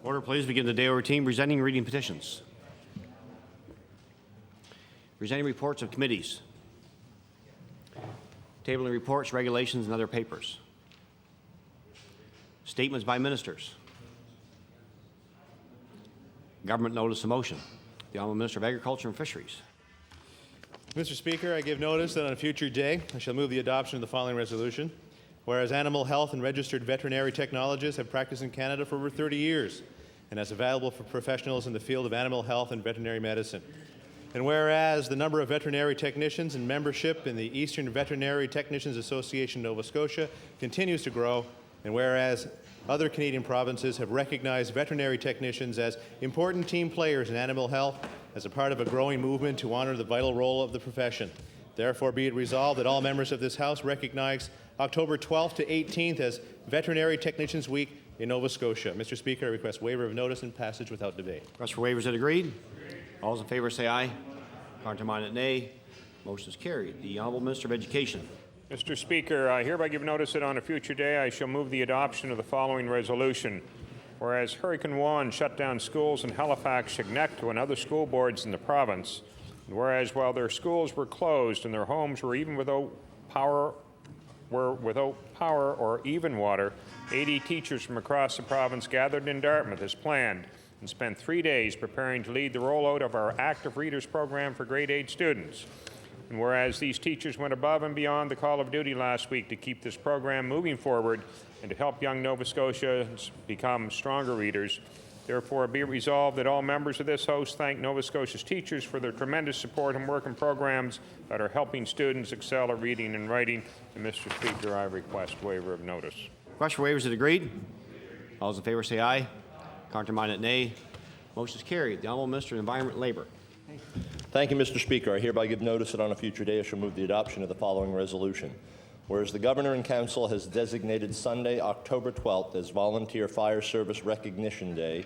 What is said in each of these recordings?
Order, please. Begin the day routine presenting and reading petitions. Presenting reports of committees. Tabling reports, regulations, and other papers. Statements by ministers. Government notice of motion. The Honourable Minister of Agriculture and Fisheries. Mr. Speaker, I give notice that on a future day I shall move the adoption of the following resolution. Whereas animal health and registered veterinary technologists have practiced in Canada for over 30 years and as available for professionals in the field of animal health and veterinary medicine. And whereas the number of veterinary technicians and membership in the Eastern Veterinary Technicians Association Nova Scotia continues to grow, and whereas other Canadian provinces have recognized veterinary technicians as important team players in animal health as a part of a growing movement to honor the vital role of the profession. Therefore, be it resolved that all members of this House recognize October 12th to 18th as Veterinary Technicians Week in Nova Scotia. Mr. Speaker, I request waiver of notice and passage without debate. Request for waivers that agreed. All those in favor say aye. Contrary-minded, nay. Motion is carried. The Honourable Minister of Education. Mr. Speaker, I hereby give notice that on a future day I shall move the adoption of the following resolution. Whereas Hurricane Juan shut down schools in Halifax, Chignecto, and other school boards in the province, and whereas while their schools were closed and their homes were without power or even water, 80 teachers from across the province gathered in Dartmouth as planned and spent 3 days preparing to lead the rollout of our Active Readers program for grade 8 students. And whereas these teachers went above and beyond the call of duty last week to keep this program moving forward and to help young Nova Scotians become stronger readers, therefore be it resolved that all members of this House thank Nova Scotia's teachers for their tremendous support and work in programs that are helping students excel at reading and writing. And Mr. Speaker, I request waiver of notice. Request for waivers that agreed. All those in favor say aye. Contrary-minded, nay. Motion is carried. The Honourable Minister of Environment and Labour. Thank you, Mr. Speaker. I hereby give notice that on a future day I shall move the adoption of the following resolution. Whereas the Governor and Council has designated Sunday, October 12th as Volunteer Fire Service Recognition Day,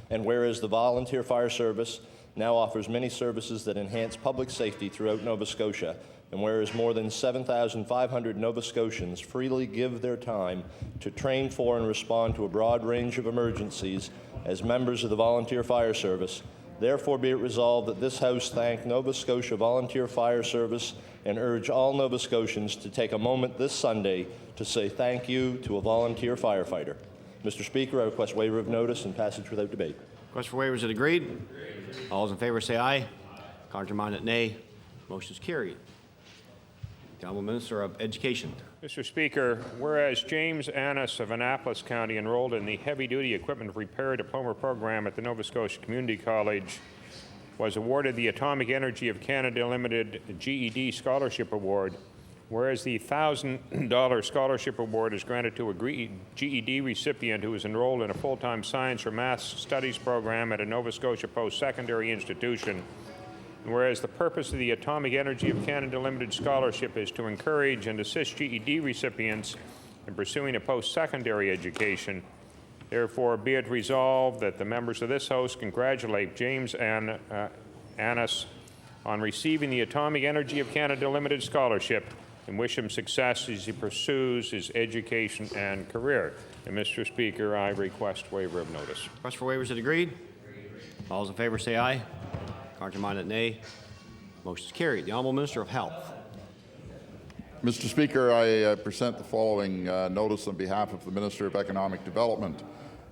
and whereas the Volunteer Fire Service now offers many services that enhance public safety throughout Nova Scotia, and whereas more than 7,500 Nova Scotians freely give their time to train for and respond to a broad range of emergencies as members of the Volunteer Fire Service, therefore be it resolved that this House thank Nova Scotia Volunteer Fire Service and urge all Nova Scotians to take a moment this Sunday to say thank you to a volunteer firefighter. Mr. Speaker, I request waiver of notice and passage without debate. Request for waivers that agreed. All those in favor say aye. Contrary-minded, nay. Motion is carried. The Honourable Minister of Education. Mr. Speaker, whereas James Annis of Annapolis County enrolled in the Heavy-Duty Equipment Repair Diploma Program at the Nova Scotia Community College was awarded the Atomic Energy of Canada Limited GED Scholarship Award, whereas the $1,000 scholarship award is granted to a GED recipient who is enrolled in a full-time science or math studies program at a Nova Scotia post-secondary institution, and whereas the purpose of the Atomic Energy of Canada Limited Scholarship is to encourage and assist GED recipients in pursuing a post-secondary education, therefore be it resolved that the members of this House congratulate James Annis on receiving the Atomic Energy of Canada Limited Scholarship and wish him success as he pursues his education and career. And Mr. Speaker, I request waiver of notice. Request for waivers that agreed. All those in favor say aye. Contrary-minded, nay. Motion is carried. The Honourable Minister of Health. Mr. Speaker, I present the following notice on behalf of the Minister of Economic Development.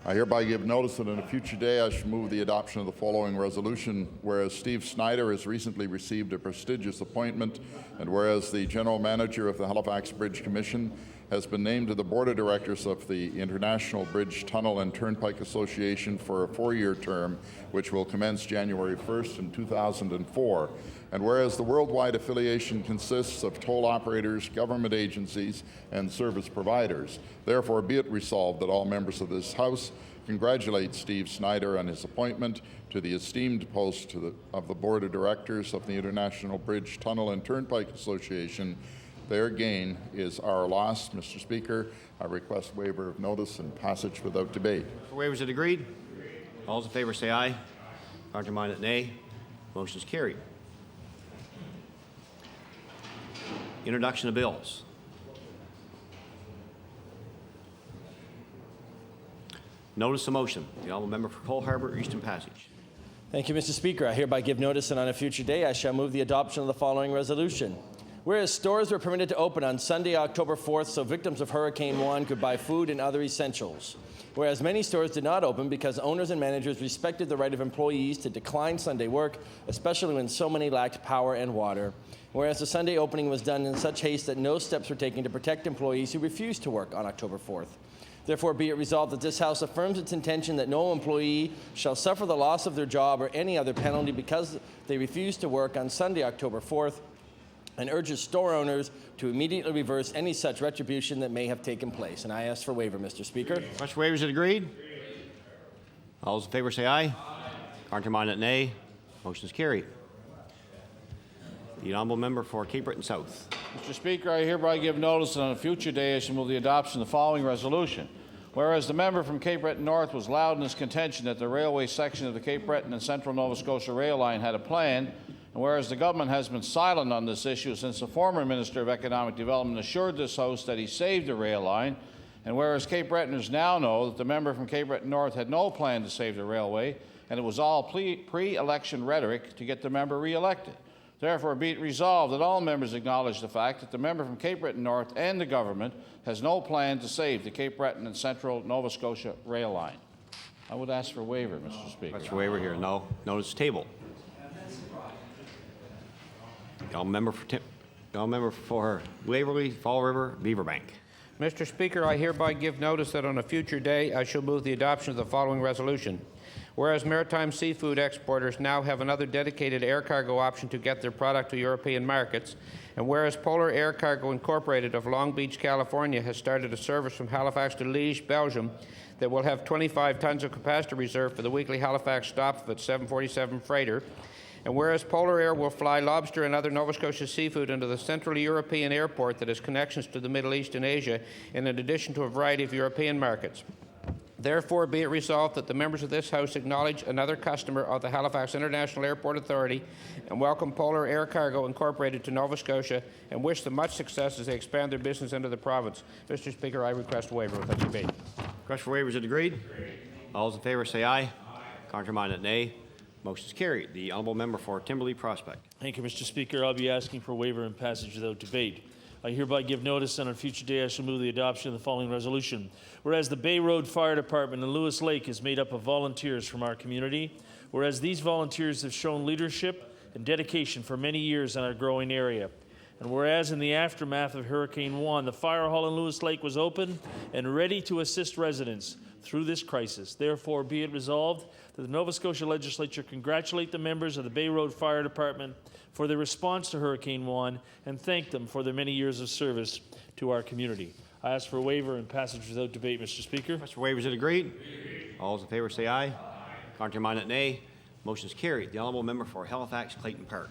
I hereby give notice that on a future day I shall move the adoption of the following resolution. Whereas Steve Snyder has recently received a prestigious appointment, and whereas the General Manager of the Halifax Bridge Commission has been named to the Board of Directors of the International Bridge, Tunnel and Turnpike Association for a 4-year term, which will commence January 1st in 2004. And whereas the worldwide affiliation consists of toll operators, government agencies, and service providers, therefore be it resolved that all members of this House congratulate Steve Snyder on his appointment to the esteemed post of the Board of Directors of the International Bridge, Tunnel and Turnpike Association. Their gain is our loss. Mr. Speaker, I request waiver of notice and passage without debate. For waivers that agreed. All those in favor say aye. Contrary-minded, nay. Motion is carried. Introduction of bills. Notice the motion. The honourable member for Cole Harbour, Eastern Passage. Thank you, Mr. Speaker. I hereby give notice, and on a future day I shall move the adoption of the following resolution. Whereas stores were permitted to open on Sunday, October 4th, so victims of Hurricane Juan could buy food and other essentials. Whereas many stores did not open because owners and managers respected the right of employees to decline Sunday work, especially when so many lacked power and water. Whereas the Sunday opening was done in such haste that no steps were taken to protect employees who refused to work on October 4th. Therefore, be it resolved that this House affirms its intention that no employee shall suffer the loss of their job or any other penalty because they refuse to work on Sunday, October 4th, and urges store owners to immediately reverse any such retribution that may have taken place. And I ask for waiver, Mr. Speaker. Request for waiver is agreed. All those in favor say aye. Contrary-minded, nay. Motion is carried. The honourable member for Cape Breton South. Mr. Speaker, I hereby give notice that on a future day I shall move the adoption of the following resolution. Whereas the member from Cape Breton North was loud in his contention that the railway section of the Cape Breton and Central Nova Scotia rail line had a plan, and whereas the government has been silent on this issue since the former Minister of Economic Development assured this House that he saved the rail line, and whereas Cape Bretoners now know that the member from Cape Breton North had no plan to save the railway, and it was all pre-election rhetoric to get the member re-elected. Therefore, be it resolved that all members acknowledge the fact that the member from Cape Breton North and the government has no plan to save the Cape Breton and Central Nova Scotia rail line. I would ask for waiver, Mr. Speaker. Request for waiver here. No. Notice table. The honourable member for Waverley, Fall River, Beaverbank. Mr. Speaker, I hereby give notice that on a future day I shall move the adoption of the following resolution. Whereas maritime seafood exporters now have another dedicated air cargo option to get their product to European markets, and whereas Polar Air Cargo Incorporated of Long Beach, California has started a service from Halifax to Liège, Belgium, that will have 25 tons of capacity reserved for the weekly Halifax stop of its 747 freighter, and whereas Polar Air will fly lobster and other Nova Scotia seafood into the Central European airport that has connections to the Middle East and Asia, in addition to a variety of European markets. Therefore, be it resolved that the members of this House acknowledge another customer of the Halifax International Airport Authority and welcome Polar Air Cargo Incorporated to Nova Scotia and wish them much success as they expand their business into the province. Mr. Speaker, I request a waiver without debate. Request for waiver is agreed. All those in favor say aye. Contrary-minded, nay. Motion is carried. The honourable member for Timberlea Prospect. Thank you, Mr. Speaker. I'll be asking for waiver and passage without debate. I hereby give notice, and on a future day I shall move the adoption of the following resolution. Whereas the Bay Road Fire Department in Lewis Lake is made up of volunteers from our community, whereas these volunteers have shown leadership and dedication for many years in our growing area, and whereas in the aftermath of Hurricane Juan, the fire hall in Lewis Lake was open and ready to assist residents through this crisis. Therefore, be it resolved that the Nova Scotia Legislature congratulate the members of the Bay Road Fire Department for their response to Hurricane Juan and thank them for their many years of service to our community. I ask for a waiver and passage without debate, Mr. Speaker. Request for waiver is agreed. All those in favor say aye. Contrary-minded, nay. Motion is carried. The honourable member for Halifax, Clayton Park.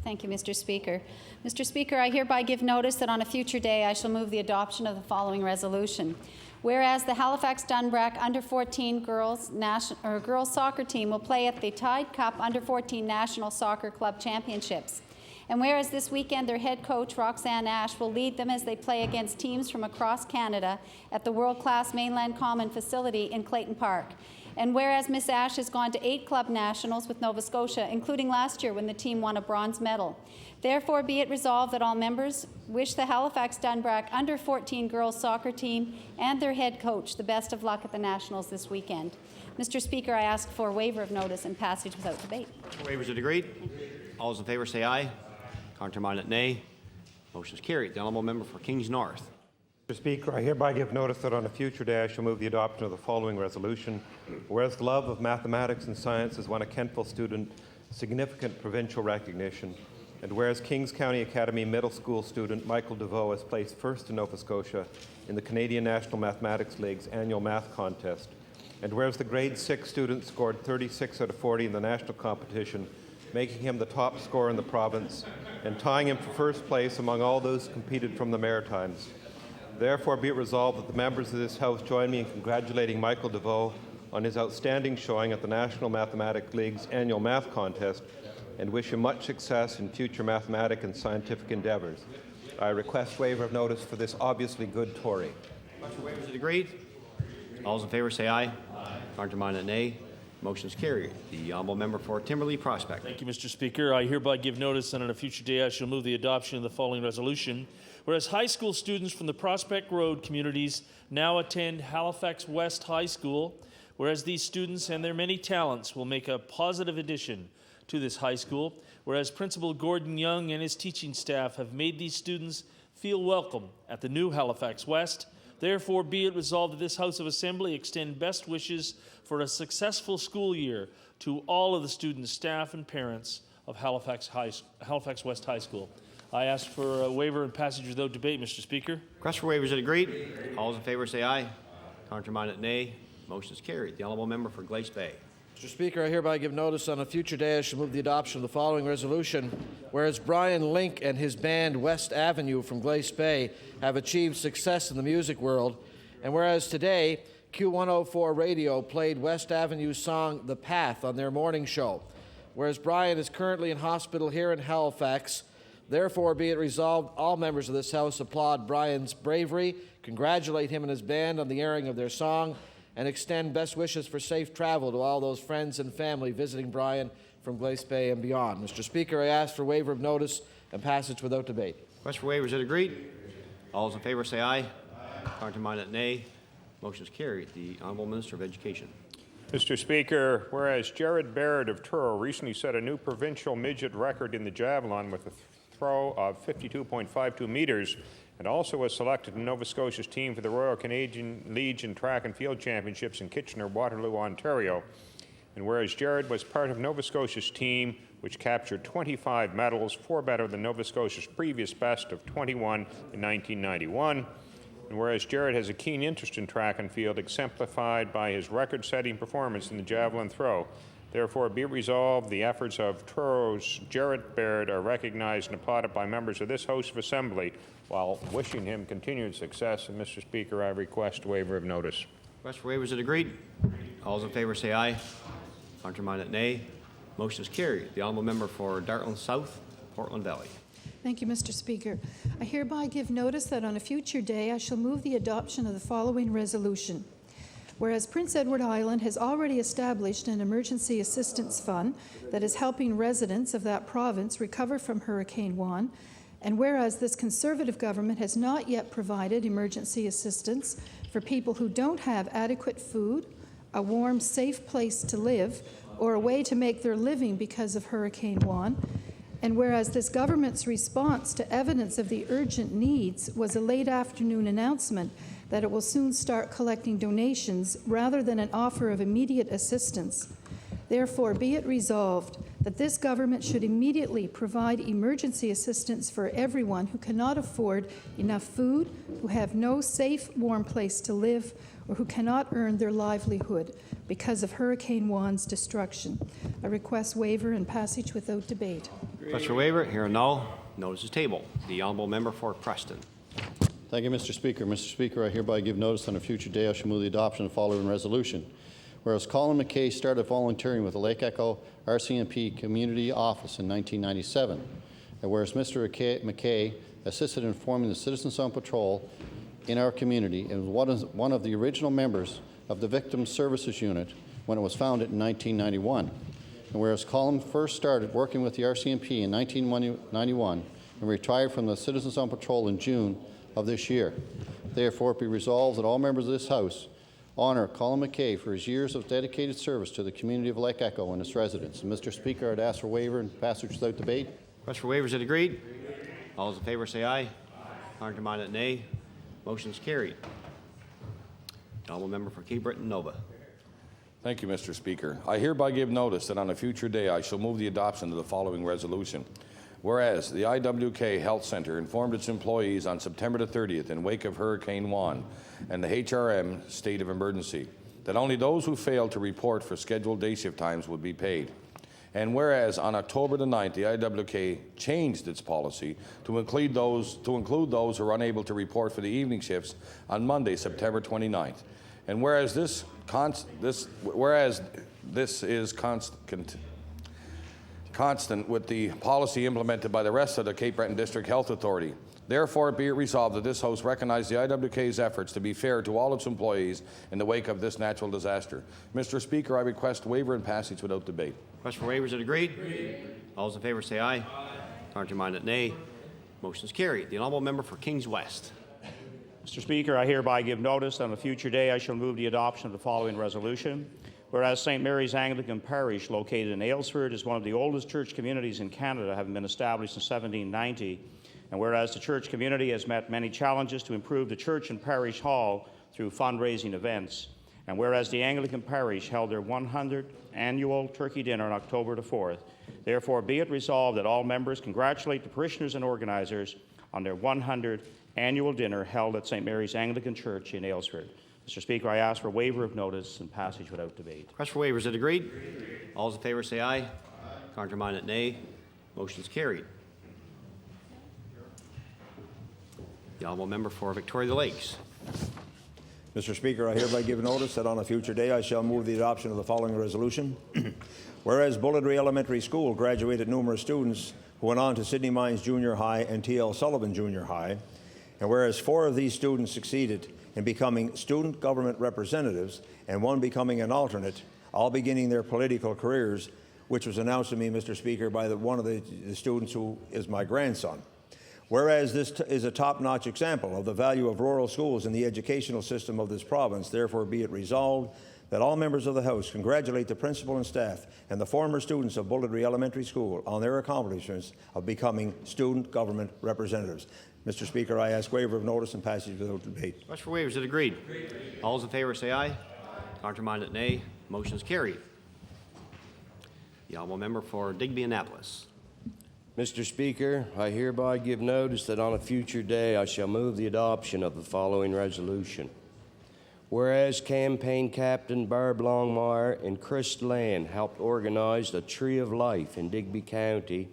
Thank you, Mr. Speaker. Mr. Speaker, I hereby give notice that on a future day I shall move the adoption of the following resolution. Whereas the Halifax Dunbrack Under-14 girls soccer team will play at the Tide Cup Under-14 National Soccer Club Championships. And whereas this weekend their head coach, Roxanne Ash, will lead them as they play against teams from across Canada at the world-class Mainland Common facility in Clayton Park. And whereas Miss Ash has gone to 8 club nationals with Nova Scotia, including last year when the team won a bronze medal. Therefore, be it resolved that all members wish the Halifax Dunbrack Under-14 girls soccer team and their head coach the best of luck at the Nationals this weekend. Mr. Speaker, I ask for a waiver of notice and passage without debate. Waivers are agreed. All those in favor say aye. Contrary-minded, nay. Motion is carried. The honourable member for Kings North. Mr. Speaker, I hereby give notice that on a future day I shall move the adoption of the following resolution. Whereas the love of mathematics and science has won a Kentville student significant provincial recognition, and whereas Kings County Academy Middle School student Michael DeVoe has placed first in Nova Scotia in the Canadian National Mathematics League's annual math contest, and whereas the grade 6 student scored 36 out of 40 in the national competition, making him the top scorer in the province and tying him for first place among all those who competed from the Maritimes. Therefore, be it resolved that the members of this House join me in congratulating Michael DeVoe on his outstanding showing at the National Mathematics League's annual math contest and wish him much success in future mathematic and scientific endeavours. I request waiver of notice for this obviously good Tory. Waivers are agreed. All those in favor say aye. Contrary-minded, nay. Motion is carried. The honourable member for Timberley Prospect. Thank you, Mr. Speaker. I hereby give notice that on a future day I shall move the adoption of the following resolution. Whereas high school students from the Prospect Road communities now attend Halifax West High School, whereas these students and their many talents will make a positive addition to this high school, whereas Principal Gordon Young and his teaching staff have made these students feel welcome at the new Halifax West. Therefore, be it resolved that this House of Assembly extend best wishes for a successful school year to all of the students, staff, and parents of Halifax West High School. I ask for a waiver and passage without debate, Mr. Speaker. Request for waivers is agreed. All those in favor say aye. Contrary-minded, nay. Motion is carried. The honourable member for Glace Bay. Mr. Speaker, I hereby give notice on a future day I shall move the adoption of the following resolution. Whereas Brian Link and his band West Avenue from Glace Bay have achieved success in the music world, and whereas today Q104 Radio played West Avenue's song The Path on their morning show. Whereas Brian is currently in hospital here in Halifax, therefore be it resolved all members of this House applaud Brian's bravery, congratulate him and his band on the airing of their song, and extend best wishes for safe travel to all those friends and family visiting Brian from Glace Bay and beyond. Mr. Speaker, I ask for waiver of notice and passage without debate. Request for waivers is agreed. All those in favor say aye. Contrary-minded, nay. Motion is carried. The honourable Minister of Education. Mr. Speaker, whereas Jared Baird of Truro recently set a new provincial midget record in the javelin with a throw of 52.52 meters, and also was selected in Nova Scotia's team for the Royal Canadian Legion Track and Field Championships in Kitchener-Waterloo, Ontario. And whereas Jared was part of Nova Scotia's team, which captured 25 medals, 4 better than Nova Scotia's previous best of 21 in 1991. And whereas Jared has a keen interest in track and field, exemplified by his record-setting performance in the javelin throw, therefore be it resolved the efforts of Truro's Jared Baird are recognized and applauded by members of this House of Assembly while wishing him continued success. And Mr. Speaker, I request waiver of notice. Request for waivers is agreed. All those in favor say aye. Contrary-minded, nay. Motion is carried. The honourable member for Dartland South, Portland Valley. Thank you, Mr. Speaker. I hereby give notice that on a future day I shall move the adoption of the following resolution. Whereas Prince Edward Island has already established an emergency assistance fund that is helping residents of that province recover from Hurricane Juan, and whereas this Conservative government has not yet provided emergency assistance for people who don't have adequate food, a warm, safe place to live, or a way to make their living because of Hurricane Juan, and whereas this government's response to evidence of the urgent needs was a late afternoon announcement that it will soon start collecting donations rather than an offer of immediate assistance. Therefore, be it resolved that this government should immediately provide emergency assistance for everyone who cannot afford enough food, who have no safe, warm place to live, or who cannot earn their livelihood because of Hurricane Juan's destruction. I request waiver and passage without debate. Request for waiver. Here and now. Notice is tabled. The honourable member for Preston. Thank you, Mr. Speaker. Mr. Speaker, I hereby give notice on a future day I shall move the adoption of the following resolution. Whereas Colin McKay started volunteering with the Lake Echo RCMP Community Office in 1997, and whereas Mr. McKay assisted in forming the Citizens on Patrol in our community and was one of the original members of the Victim Services Unit when it was founded in 1991, and whereas Colin first started working with the RCMP in 1991 and retired from the Citizens on Patrol in June of this year, therefore be resolved that all members of this House honor Colin McKay for his years of dedicated service to the community of Lake Echo and its residents. And Mr. Speaker, I'd ask for waiver and passage without debate. Request for waivers is agreed. All those in favor say aye. Contrary-minded, nay. Motion is carried. The honourable member for Cape Breton Nova. Thank you, Mr. Speaker. I hereby give notice that on a future day I shall move the adoption of the following resolution. Whereas the IWK Health Centre informed its employees on September the 30th in wake of Hurricane Juan and the HRM state of emergency that only those who failed to report for scheduled day shift times would be paid. And whereas on October the 9th, the IWK changed its policy to include those who are unable to report for the evening shifts on Monday, September 29th. And whereas constant with the policy implemented by the rest of the Cape Breton District Health Authority. Therefore, be it resolved that this House recognize the IWK's efforts to be fair to all its employees in the wake of this natural disaster. Mr. Speaker, I request waiver and passage without debate. Request for waivers is agreed. All those in favor say aye. Counterminded nay. Motion is carried. The honourable member for Kings West. Mr. Speaker, I hereby give notice that on a future day I shall move the adoption of the following resolution. Whereas St. Mary's Anglican Parish, located in Aylesford, is one of the oldest church communities in Canada, having been established in 1790. And whereas the church community has met many challenges to improve the church and parish hall through fundraising events. And whereas the Anglican Parish held their 100th annual turkey dinner on October the 4th, therefore be it resolved that all members congratulate the parishioners and organizers on their 100th annual dinner held at St. Mary's Anglican Church in Aylesford. Mr. Speaker, I ask for waiver of notice and passage without debate. Request for waivers is agreed. All those in favor say aye. Counterminded nay. Motion is carried. The honourable member for Victoria Lakes. Mr. Speaker, I hereby give notice that on a future day I shall move the adoption of the following resolution. Whereas Bulletree Elementary School graduated numerous students who went on to Sydney Mines Junior High and T.L. Sullivan Junior High, and whereas 4 of these students succeeded in becoming student government representatives and 1 becoming an alternate, all beginning their political careers, which was announced to me, Mr. Speaker, by one of the students who is my grandson. Whereas this is a top-notch example of the value of rural schools in the educational system of this province, therefore be it resolved that all members of the House congratulate the principal and staff and the former students of Bulletree Elementary School on their accomplishments of becoming student government representatives. Mr. Speaker, I ask waiver of notice and passage without debate. Request for waivers is agreed. All those in favor say aye. Counterminded nay. Motion is carried. The honourable member for Digby Annapolis. Mr. Speaker, I hereby give notice that on a future day I shall move the adoption of the following resolution. Whereas campaign captain Barb Longmire and Chris Land helped organize the Tree of Life in Digby County,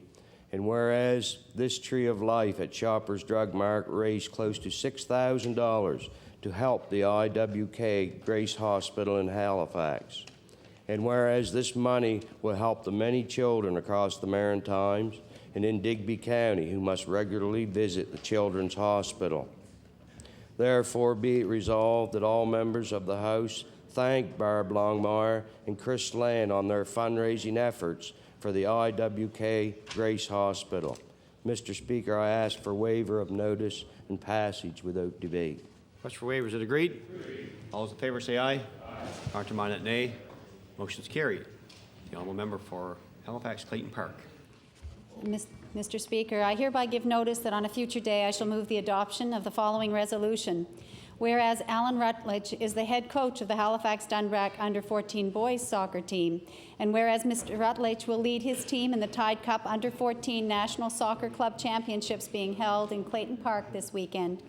and whereas this Tree of Life at Shoppers Drug Mart raised close to $6,000 to help the IWK Grace Hospital in Halifax, and whereas this money will help the many children across the Maritimes and in Digby County who must regularly visit the Children's Hospital. Therefore, be it resolved that all members of the House thank Barb Longmire and Chris Land on their fundraising efforts for the IWK Grace Hospital. Mr. Speaker, I ask for waiver of notice and passage without debate. Request for waivers is agreed. All those in favor say aye. Counterminded nay. Motion is carried. The honourable member for Halifax Clayton Park. Mr. Speaker, I hereby give notice that on a future day I shall move the adoption of the following resolution. Whereas Alan Rutledge is the head coach of the Halifax Dunbrack Under-14 boys soccer team, and whereas Mr. Rutledge will lead his team in the Tide Cup Under-14 National Soccer Club Championships being held in Clayton Park this weekend,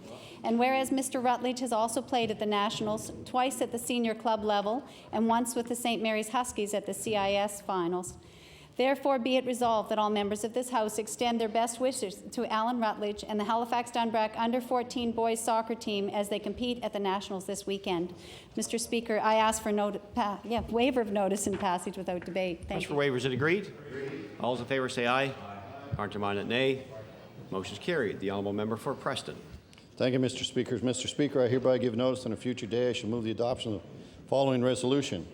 and whereas Mr. Rutledge has also played at the Nationals, twice at the senior club level, and once with the St. Mary's Huskies at the CIS finals. Therefore, be it resolved that all members of this House extend their best wishes to Alan Rutledge and the Halifax Dunbrack Under-14 boys soccer team as they compete at the Nationals this weekend. Mr. Speaker, I ask for waiver of notice and passage without debate. Thank you. For waivers, is it agreed? All those in favor say aye. Counterminded nay. Motion is carried. The honourable member for Preston. Thank you, Mr. Speaker. Mr. Speaker, I hereby give notice on a future day I shall move the adoption of the following resolution.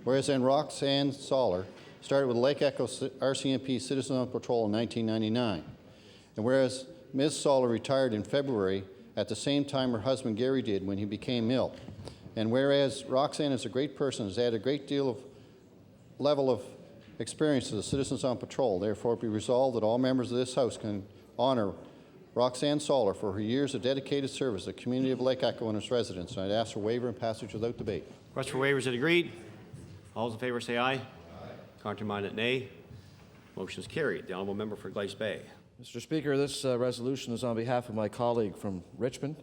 Whereas Roxanne Soller started with Lake Echo RCMP Citizen on Patrol in 1999. And whereas Ms. Soller retired in February at the same time her husband Gary did when he became ill. And whereas Roxanne is a great person, has added a great deal of level of experience to the Citizens on Patrol, therefore be resolved that all members of this House can honor Roxanne Soller for her years of dedicated service to the community of Lake Echo and its residents. And I'd ask for waiver and passage without debate. Request for waivers, is it agreed? All those in favor say aye. Counterminded nay. Motion is carried. The honourable member for Glace Bay. Mr. Speaker, this resolution is on behalf of my colleague from Richmond.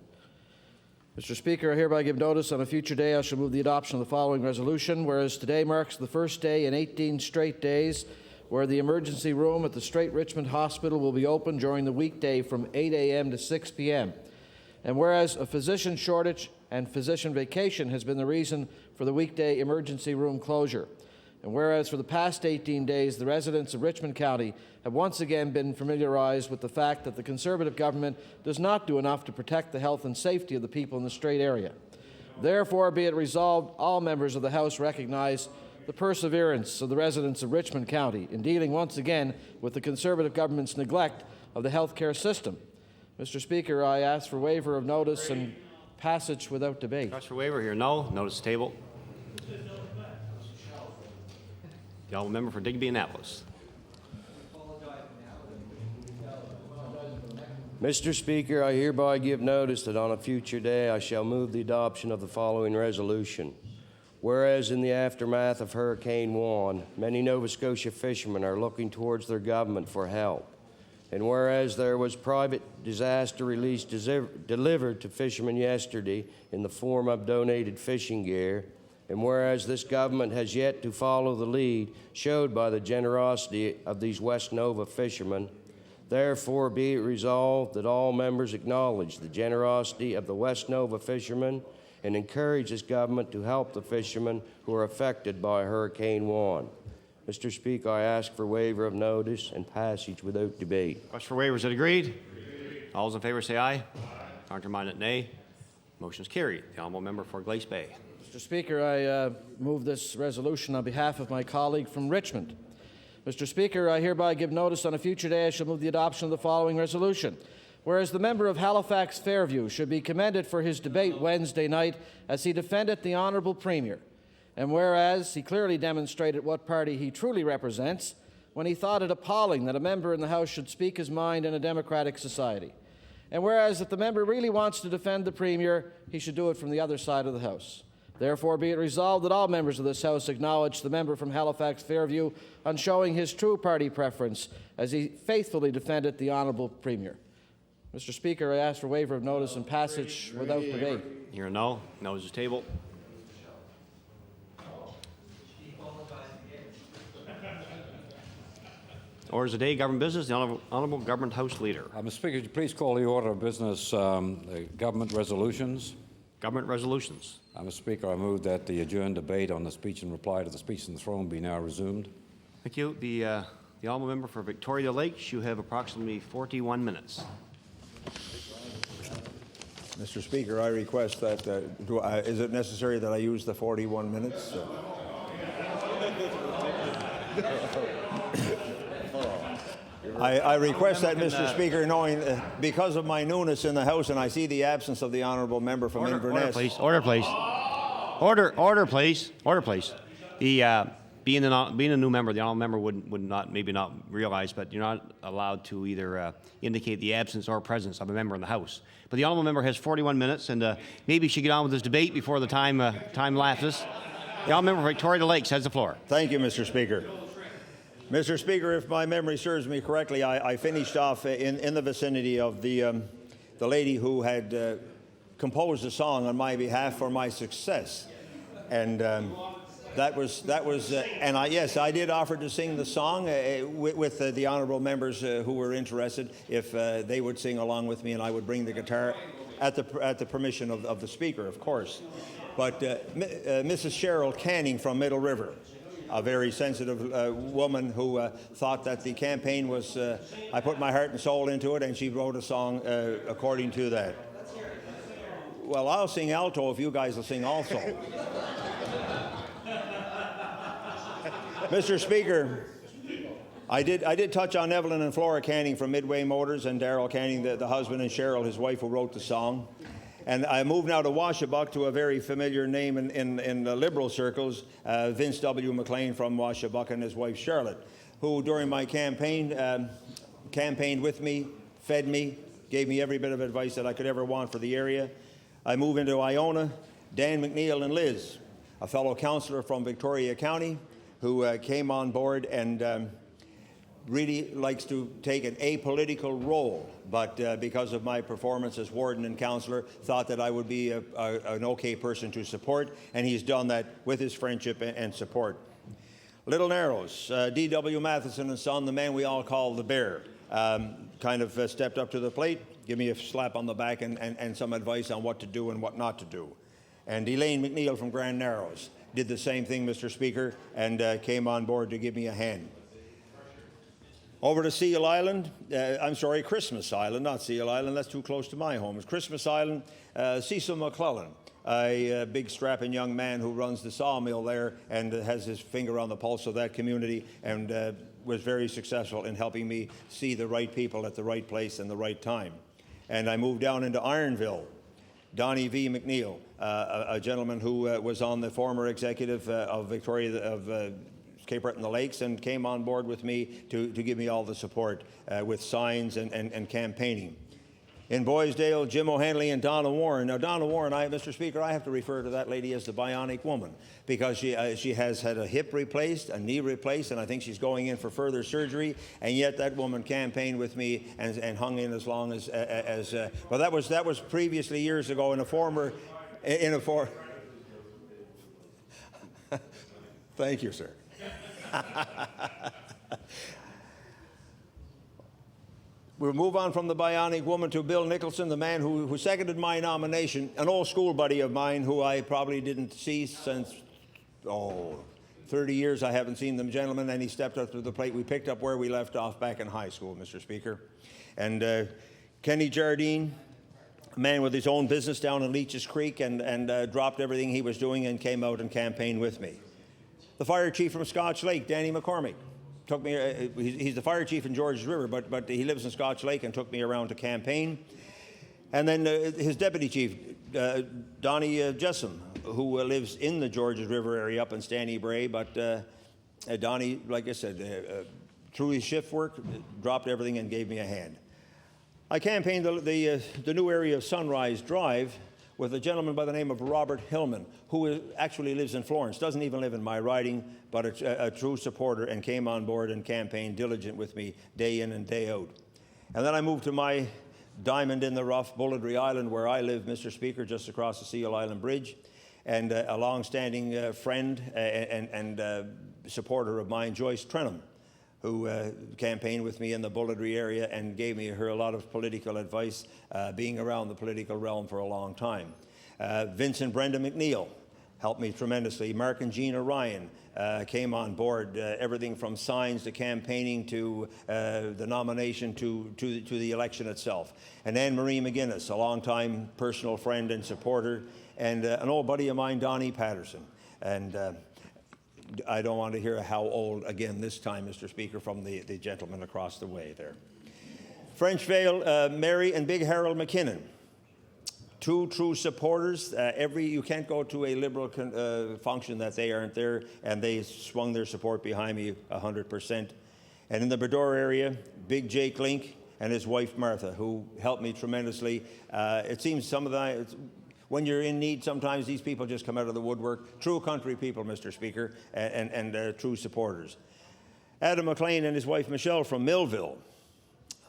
Mr. Speaker, I hereby give notice on a future day I shall move the adoption of the following resolution. Whereas today marks the first day in 18 straight days where the emergency room at the Straight Richmond Hospital will be open during the weekday from 8 a.m. to 6 p.m. And whereas a physician shortage and physician vacation has been the reason for the weekday emergency room closure. And whereas for the past 18 days, the residents of Richmond County have once again been familiarized with the fact that the Conservative government does not do enough to protect the health and safety of the people in the Strait area. Therefore, be it resolved, all members of the House recognize the perseverance of the residents of Richmond County in dealing once again with the Conservative government's neglect of the health care system. Mr. Speaker, I ask for waiver of notice and passage without debate. Request for waiver here, no. Notice table. The honourable member for Digby Annapolis. Mr. Speaker, I hereby give notice that on a future day I shall move the adoption of the following resolution. Whereas in the aftermath of Hurricane Juan, many Nova Scotia fishermen are looking towards their government for help. And whereas there was private disaster relief delivered to fishermen yesterday in the form of donated fishing gear, and whereas this government has yet to follow the lead showed by the generosity of these West Nova fishermen, therefore be it resolved that all members acknowledge the generosity of the West Nova fishermen and encourage this government to help the fishermen who are affected by Hurricane Juan. Mr. Speaker, I ask for waiver of notice and passage without debate. Request for waiver, is it agreed? All those in favor say aye. Counterminded, nay. Motion is carried. The honourable member for Glace Bay. Mr. Speaker, I move this resolution on behalf of my colleague from Richmond. Mr. Speaker, I hereby give notice on a future day I shall move the adoption of the following resolution. Whereas the member of Halifax Fairview should be commended for his debate Wednesday night as he defended the Honourable Premier. And whereas he clearly demonstrated what party he truly represents when he thought it appalling that a member in the House should speak his mind in a democratic society. And whereas if the member really wants to defend the Premier, he should do it from the other side of the House. Therefore, be it resolved that all members of this House acknowledge the member from Halifax Fairview on showing his true party preference as he faithfully defended the Honourable Premier. Mr. Speaker, I ask for waiver of notice and passage without debate. Here, no. Notice is tabled. Orders of the day, government business. The Honourable Government House Leader. Mr. Speaker, would you please call the order of business government resolutions? Government resolutions. Mr. Speaker, I move that the adjourned debate on the speech and reply to the speech from the throne be now resumed. Thank you. The honourable member for Victoria Lakes, you have approximately 41 minutes. Mr. Speaker, I request that, is it necessary that I use the 41 minutes? I request that, Mr. Speaker, knowing because of my newness in the House and I see the absence of the honourable member from Inverness. Order, please. Order, please. Order, please. Order, please. Being a new member, the honourable member would maybe not realize, but you're not allowed to either indicate the absence or presence of a member in the House. But the honourable member has 41 minutes, and maybe she should get on with this debate before the time lapses. The honourable member for Victoria Lakes has the floor. Thank you, Mr. Speaker. Mr. Speaker, if my memory serves me correctly, I finished off in the vicinity of the lady who had composed a song on my behalf for my success, and that was and I did offer to sing the song with the honourable members who were interested if they would sing along with me, and I would bring the guitar at the permission of the Speaker, of course. But Mrs. Cheryl Canning from Middle River, a very sensitive woman who thought that the campaign was, I put my heart and soul into it, and she wrote a song according to that. Well, I'll sing alto if you guys will sing also. Mr. Speaker, I did touch on Evelyn and Flora Canning from Midway Motors and Darrell Canning, the husband, and Cheryl, his wife, who wrote the song. And I moved now to Washabuck to a very familiar name in the Liberal circles, Vince W. McLean from Washabuck and his wife Charlotte, who during my campaign campaigned with me, fed me, gave me every bit of advice that I could ever want for the area. I moved into Iona, Dan McNeil and Liz, a fellow councillor from Victoria County, who came on board and really likes to take an apolitical role, but because of my performance as warden and councillor, thought that I would be an okay person to support, and he's done that with his friendship and support. Little Narrows, D.W. Matheson and Son, the man we all call the Bear, kind of stepped up to the plate, give me a slap on the back and some advice on what to do and what not to do. And Elaine McNeil from Grand Narrows did the same thing, Mr. Speaker, and came on board to give me a hand. Over to Seal Island, Christmas Island, not Seal Island, that's too close to my home. It's Christmas Island, Cecil McClellan, a big strapping young man who runs the sawmill there and has his finger on the pulse of that community, and was very successful in helping me see the right people at the right place and the right time. And I moved down into Ironville. Donnie V. McNeil, a gentleman who was on the former executive of Victoria of Cape Breton and the Lakes, and came on board with me to give me all the support with signs and campaigning. In Boysdale, Jim O'Hanley and Donna Warren. Now, Donna Warren, Mr. Speaker, I have to refer to that lady as the bionic woman, because she has had a hip replaced, a knee replaced, and I think she's going in for further surgery. And yet that woman campaigned with me and hung in as long as well, that was previously years ago in a former. Thank you, sir. We'll move on from the bionic woman to Bill Nicholson, the man who seconded my nomination, an old school buddy of mine who I probably didn't see since, 30 years I haven't seen them, gentlemen, and he stepped up to the plate. We picked up where we left off back in high school, Mr. Speaker. And Kenny Jardine, a man with his own business down in Leach's Creek, and dropped everything he was doing and came out and campaigned with me. The fire chief from Scotch Lake, Danny McCormick, took me. He's the fire chief in Georges River, but he lives in Scotch Lake, and took me around to campaign. And then his deputy chief, Donnie Jessam, who lives in the Georges River area up in Stanley Bray. But Donnie, like I said, through his shift work, dropped everything and gave me a hand. I campaigned the new area of Sunrise Drive with a gentleman by the name of Robert Hillman, who actually lives in Florence, doesn't even live in my riding, but a true supporter, and came on board and campaigned diligent with me day in and day out. And then I moved to my diamond in the rough, Bullardry Island, where I live, Mr. Speaker, just across the Seal Island Bridge, and a long-standing friend and supporter of mine, Joyce Trenham, who campaigned with me in the Bullardry area and gave me a lot of political advice, being around the political realm for a long time. Vincent Brenda McNeil helped me tremendously. Mark and Gina Ryan came on board, everything from signs to campaigning to the nomination to the election itself. And Anne-Marie McGuinness, a longtime personal friend and supporter, and an old buddy of mine, Donnie Patterson. And I don't want to hear how old again this time, Mr. Speaker, from the gentleman across the way there. French Vale, Mary and Big Harold McKinnon, two true supporters. You can't go to a Liberal function that they aren't there, and they swung their support behind me 100%. And in the Bedore area, Big Jake Link and his wife Martha, who helped me tremendously. It seems when you're in need, sometimes these people just come out of the woodwork. True country people, Mr. Speaker, and true supporters. Adam McLean and his wife Michelle from Millville.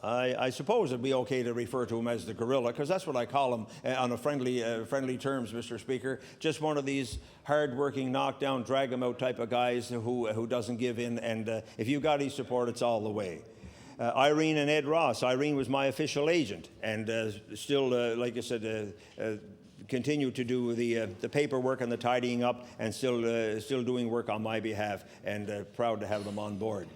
I suppose it'd be okay to refer to him as the gorilla, because that's what I call him on a friendly terms, Mr. Speaker. Just one of these hard-working, knock-down, drag-them-out type of guys who doesn't give in, and if you got his support, it's all the way. Irene and Ed Ross. Irene was my official agent, and still, like I said, continue to do the paperwork and the tidying up, and still doing work on my behalf, and proud to have them on board.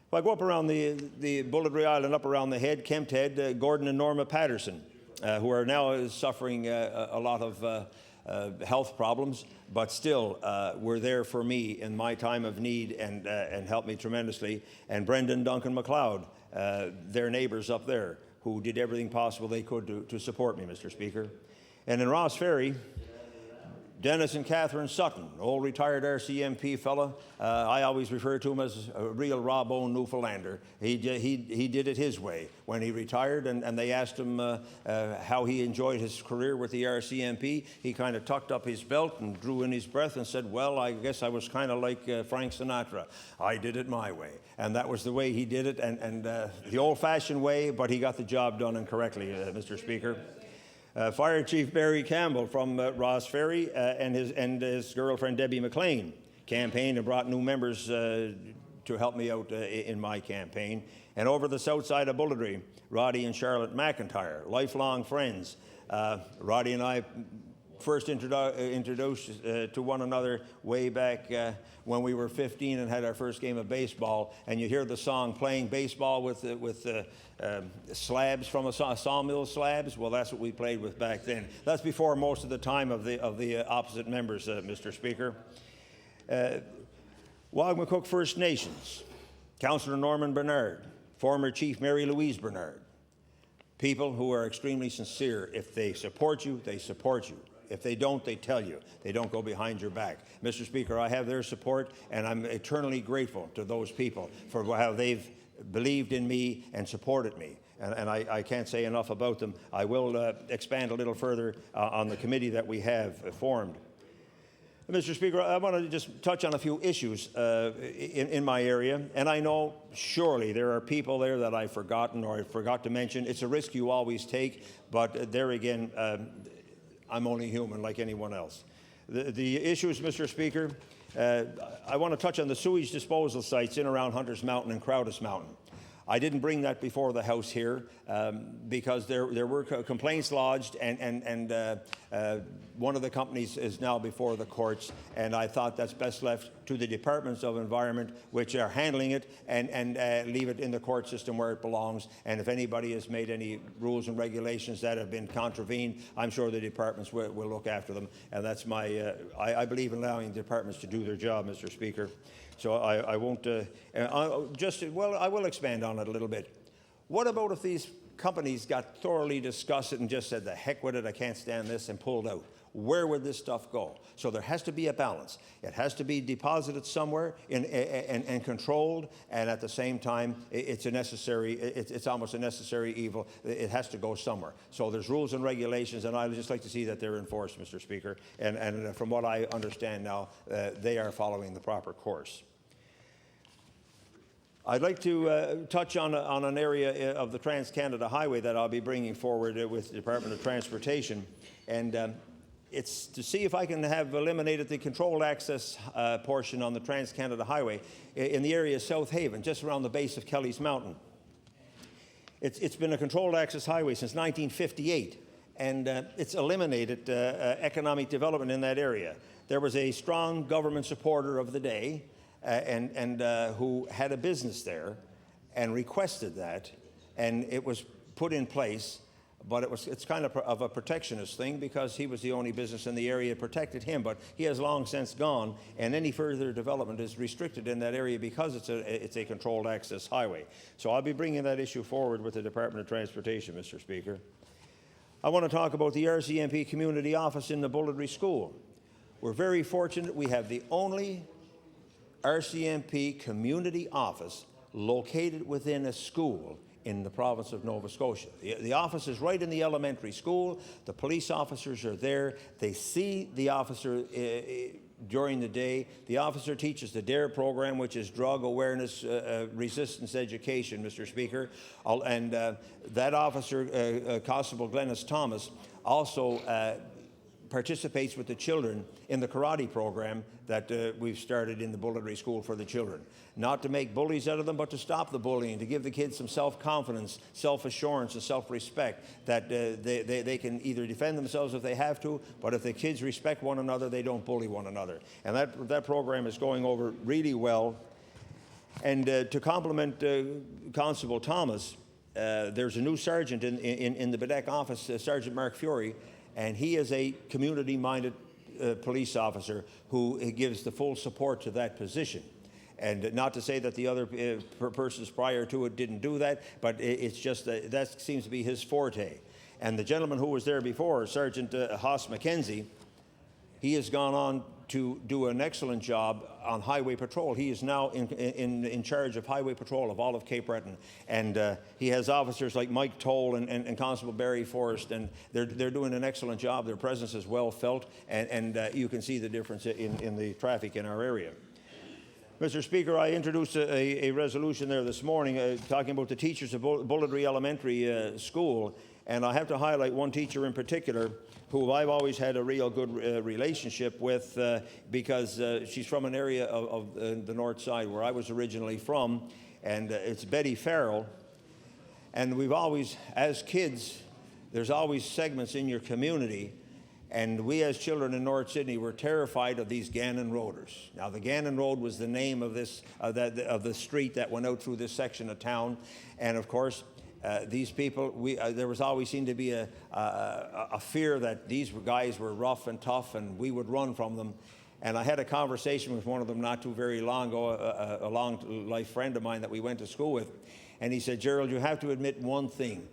If I go up around the Bullardry Island, up around the head, Kempt Head, Gordon and Norma Patterson, who are now suffering a lot of health problems, but still were there for me in my time of need and helped me tremendously. And Brendan Duncan McLeod, their neighbors up there, who did everything possible they could to support me, Mr. Speaker. And in Ross Ferry, Dennis and Catherine Sutton, old retired RCMP fella. I always refer to him as a real raw-boned Newfoundlander. He did it his way when he retired, and they asked him how he enjoyed his career with the RCMP. He kind of tucked up his belt and drew in his breath and said, well, I guess I was kind of like Frank Sinatra. I did it my way. And that was the way he did it, and the old-fashioned way, but he got the job done and correctly, Mr. Speaker. Fire Chief Barry Campbell from Ross Ferry and his girlfriend Debbie McLean campaigned and brought new members to help me out in my campaign. And over the south side of Bullardry, Roddy and Charlotte McIntyre, lifelong friends. Roddy and I first introduced to one another way back when we were 15 and had our first game of baseball, and you hear the song playing baseball with slabs from a sawmill slabs. Well, that's what we played with back then. That's before most of the time of the opposite members, Mr. Speaker. Wagmacook First Nations, Councillor Norman Bernard, former Chief Mary Louise Bernard, people who are extremely sincere. If they support you, they support you. If they don't, they tell you. They don't go behind your back. Mr. Speaker, I have their support, and I'm eternally grateful to those people for how they've believed in me and supported me. And I can't say enough about them. I will expand a little further on the committee that we have formed. Mr. Speaker, I want to just touch on a few issues in my area, and I know surely there are people there that I've forgotten or I forgot to mention. It's a risk you always take, but there again, I'm only human like anyone else. The issues, Mr. Speaker, I want to touch on the sewage disposal sites in around Hunters Mountain and Crowdis Mountain. I didn't bring that before the House here because there were complaints lodged, and one of the companies is now before the courts, and I thought that's best left to the Departments of Environment, which are handling it, and leave it in the court system where it belongs. And if anybody has made any rules and regulations that have been contravened, I'm sure the departments will look after them. And that's my, I believe in allowing the departments to do their job, Mr. Speaker. So I won't, I will expand on it a little bit. What about if these companies got thoroughly disgusted and just said, the heck with it, I can't stand this, and pulled out? Where would this stuff go? So there has to be a balance. It has to be deposited somewhere and controlled, and at the same time, it's almost a necessary evil. It has to go somewhere. So there's rules and regulations, and I'd just like to see that they're enforced, Mr. Speaker. And from what I understand now, they are following the proper course. I'd like to touch on an area of the Trans-Canada Highway that I'll be bringing forward with the Department of Transportation, and it's to see if I can have eliminated the controlled access portion on the Trans-Canada Highway in the area of South Haven, just around the base of Kelly's Mountain. It's been a controlled access highway since 1958, and it's eliminated economic development in that area. There was a strong government supporter of the day who had a business there and requested that, and it was put in place, but it's kind of a protectionist thing because he was the only business in the area that protected him, but he has long since gone, and any further development is restricted in that area because it's a controlled access highway. So I'll be bringing that issue forward with the Department of Transportation, Mr. Speaker. I want to talk about the RCMP Community Office in the Bulledry School. We're very fortunate. We have the only RCMP community office located within a school in the province of Nova Scotia. The office is right in the elementary school. The police officers are there. They see the officer during the day. The officer teaches the DARE program, which is Drug Awareness Resistance Education, Mr. Speaker. And that officer, Constable Glennis Thomas, also participates with the children in the karate program that we've started in the Bulledry School for the children. Not to make bullies out of them, but to stop the bullying, to give the kids some self-confidence, self-assurance, and self-respect that they can either defend themselves if they have to, but if the kids respect one another, they don't bully one another. And that program is going over really well. And to compliment Constable Thomas, there's a new sergeant in the Bedeck office, Sergeant Mark Fury, and he is a community-minded police officer who gives the full support to that position. And not to say that the other persons prior to it didn't do that, but it's just that seems to be his forte. And the gentleman who was there before, Sergeant Haas McKenzie, he has gone on to do an excellent job on highway patrol. He is now in charge of highway patrol of all of Cape Breton. And he has officers like Mike Toll and Constable Barry Forrest, and they're doing an excellent job. Their presence is well felt, and you can see the difference in the traffic in our area. Mr. Speaker, I introduced a resolution there this morning talking about the teachers of Bulledry Elementary School, and I have to highlight one teacher in particular who I've always had a real good relationship with because she's from an area of the north side where I was originally from, and it's Betty Farrell. And we've always, as kids, there's always segments in your community, And we as children in North Sydney were terrified of these Gannon Roaders. Now, the Gannon Road was the name of this of the street that went out through this section of town. And of course, these people, there was always seemed to be a fear that these guys were rough and tough and we would run from them. And I had a conversation with one of them not too very long ago, a long life friend of mine that we went to school with. And he said, Gerald, you have to admit one thing.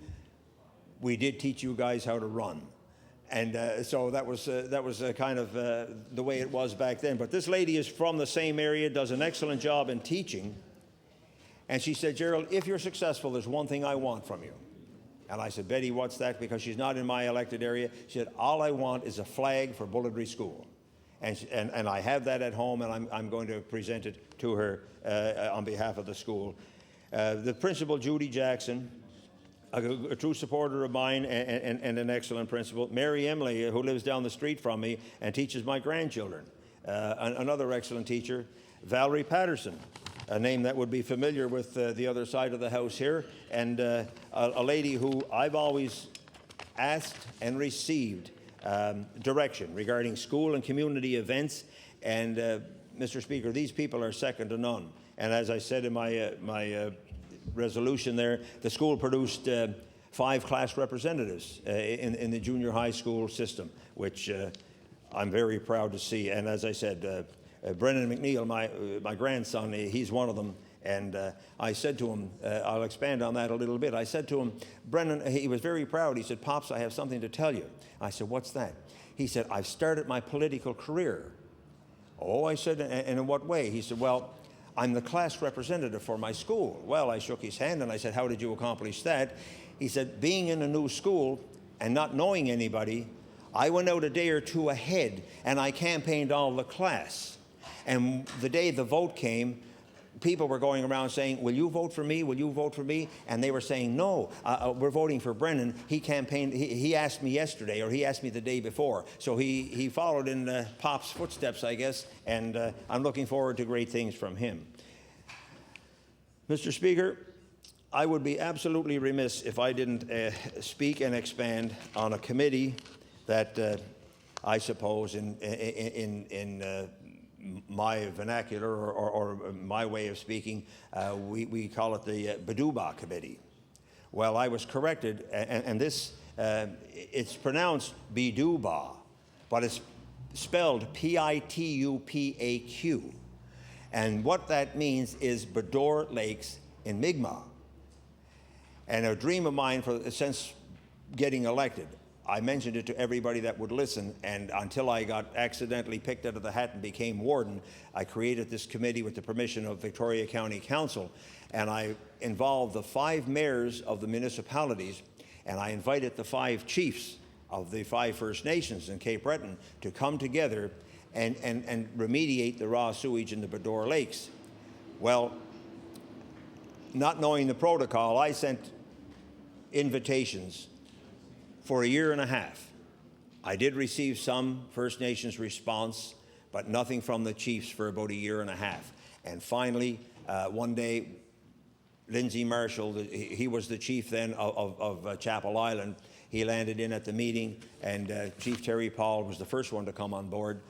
We did teach you guys how to run. And so that was kind of the way it was back then. But this lady is from the same area, does an excellent job in teaching. And she said, Gerald, if you're successful, there's one thing I want from you. And I said, Betty, what's that? Because she's not in my elected area. She said, all I want is a flag for Bulletree School. And I have that at home, and I'm going to present it to her on behalf of the school. The principal, Judy Jackson, a true supporter of mine and an excellent principal. Mary Emily, who lives down the street from me and teaches my grandchildren. Another excellent teacher. Valerie Patterson, a name that would be familiar with the other side of the house here, and a lady who I've always asked and received direction regarding school and community events. And Mr. Speaker, these people are second to none. And as I said in my resolution there, the school produced 5 class representatives in the junior high school system, which I'm very proud to see. And as I said, Brennan McNeil, my grandson, he's one of them. And I said to him, I'll expand on that a little bit. I said to him, Brennan, he was very proud. He said, Pops, I have something to tell you. I said, what's that? He said, I've started my political career. Oh, I said, and in what way? He said, well, I'm the class representative for my school. Well, I shook his hand and I said, how did you accomplish that? He said, being in a new school and not knowing anybody, I went out a day or two ahead and I campaigned all the class. And the day the vote came, people were going around saying, will you vote for me? Will you vote for me? And they were saying, no, we're voting for Brennan. He campaigned, he asked me yesterday, or he asked me the day before. So he followed in Pop's footsteps, I guess, and I'm looking forward to great things from him. Mr. Speaker, I would be absolutely remiss if I didn't speak and expand on a committee that I suppose in my vernacular or my way of speaking, we call it the Bidooba Committee. Well, I was corrected, and this, it's pronounced Bidooba, but it's spelled Pitupaq. And what that means is Bador Lakes in Mi'kmaq. And a dream of mine since getting elected, I mentioned it to everybody that would listen, and until I got accidentally picked out of the hat and became warden, I created this committee with the permission of Victoria County Council, and I involved the 5 mayors of the municipalities, and I invited the 5 chiefs of the 5 First Nations in Cape Breton to come together and remediate the raw sewage in the Bador Lakes. Well, not knowing the protocol, I sent invitations for a year and a half. I did receive some First Nations response, but nothing from the chiefs for about a year and a half. And finally, one day, Lindsay Marshall, he was the chief then of Chapel Island, he landed in at the meeting, and Chief Terry Paul was the first one to come on board.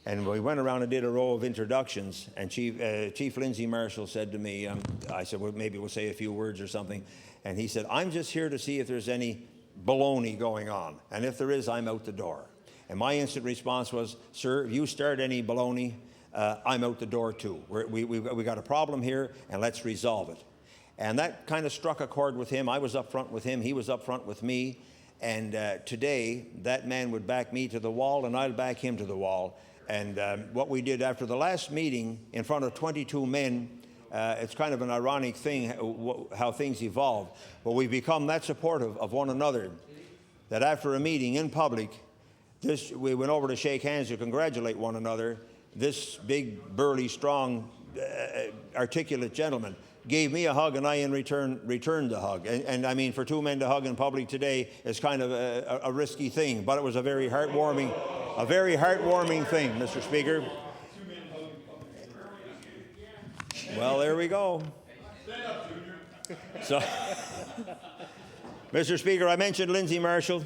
And we went around and did a row of introductions, and Chief Lindsay Marshall said to me, I said, well, maybe we'll say a few words or something. And he said, I'm just here to see if there's any baloney going on, and if there is, I'm out the door. And my instant response was, sir, if you start any baloney, I'm out the door too. We got a problem here, and let's resolve it. And that kind of struck a chord with him. I was up front with him, he was up front with me, and today that man would back me to the wall, and I'll back him to the wall. And what we did after the last meeting in front of 22 men, it's kind of an ironic thing how things evolve. But we've become that supportive of one another that after a meeting in public, we went over to shake hands to congratulate one another. This big, burly, strong, articulate gentleman gave me a hug, and I in return returned the hug. And I mean, for 2 men to hug in public today is kind of a risky thing, but it was a very heartwarming thing, Mr. Speaker. Well, there we go. So, Mr. Speaker, I mentioned Lindsay Marshall.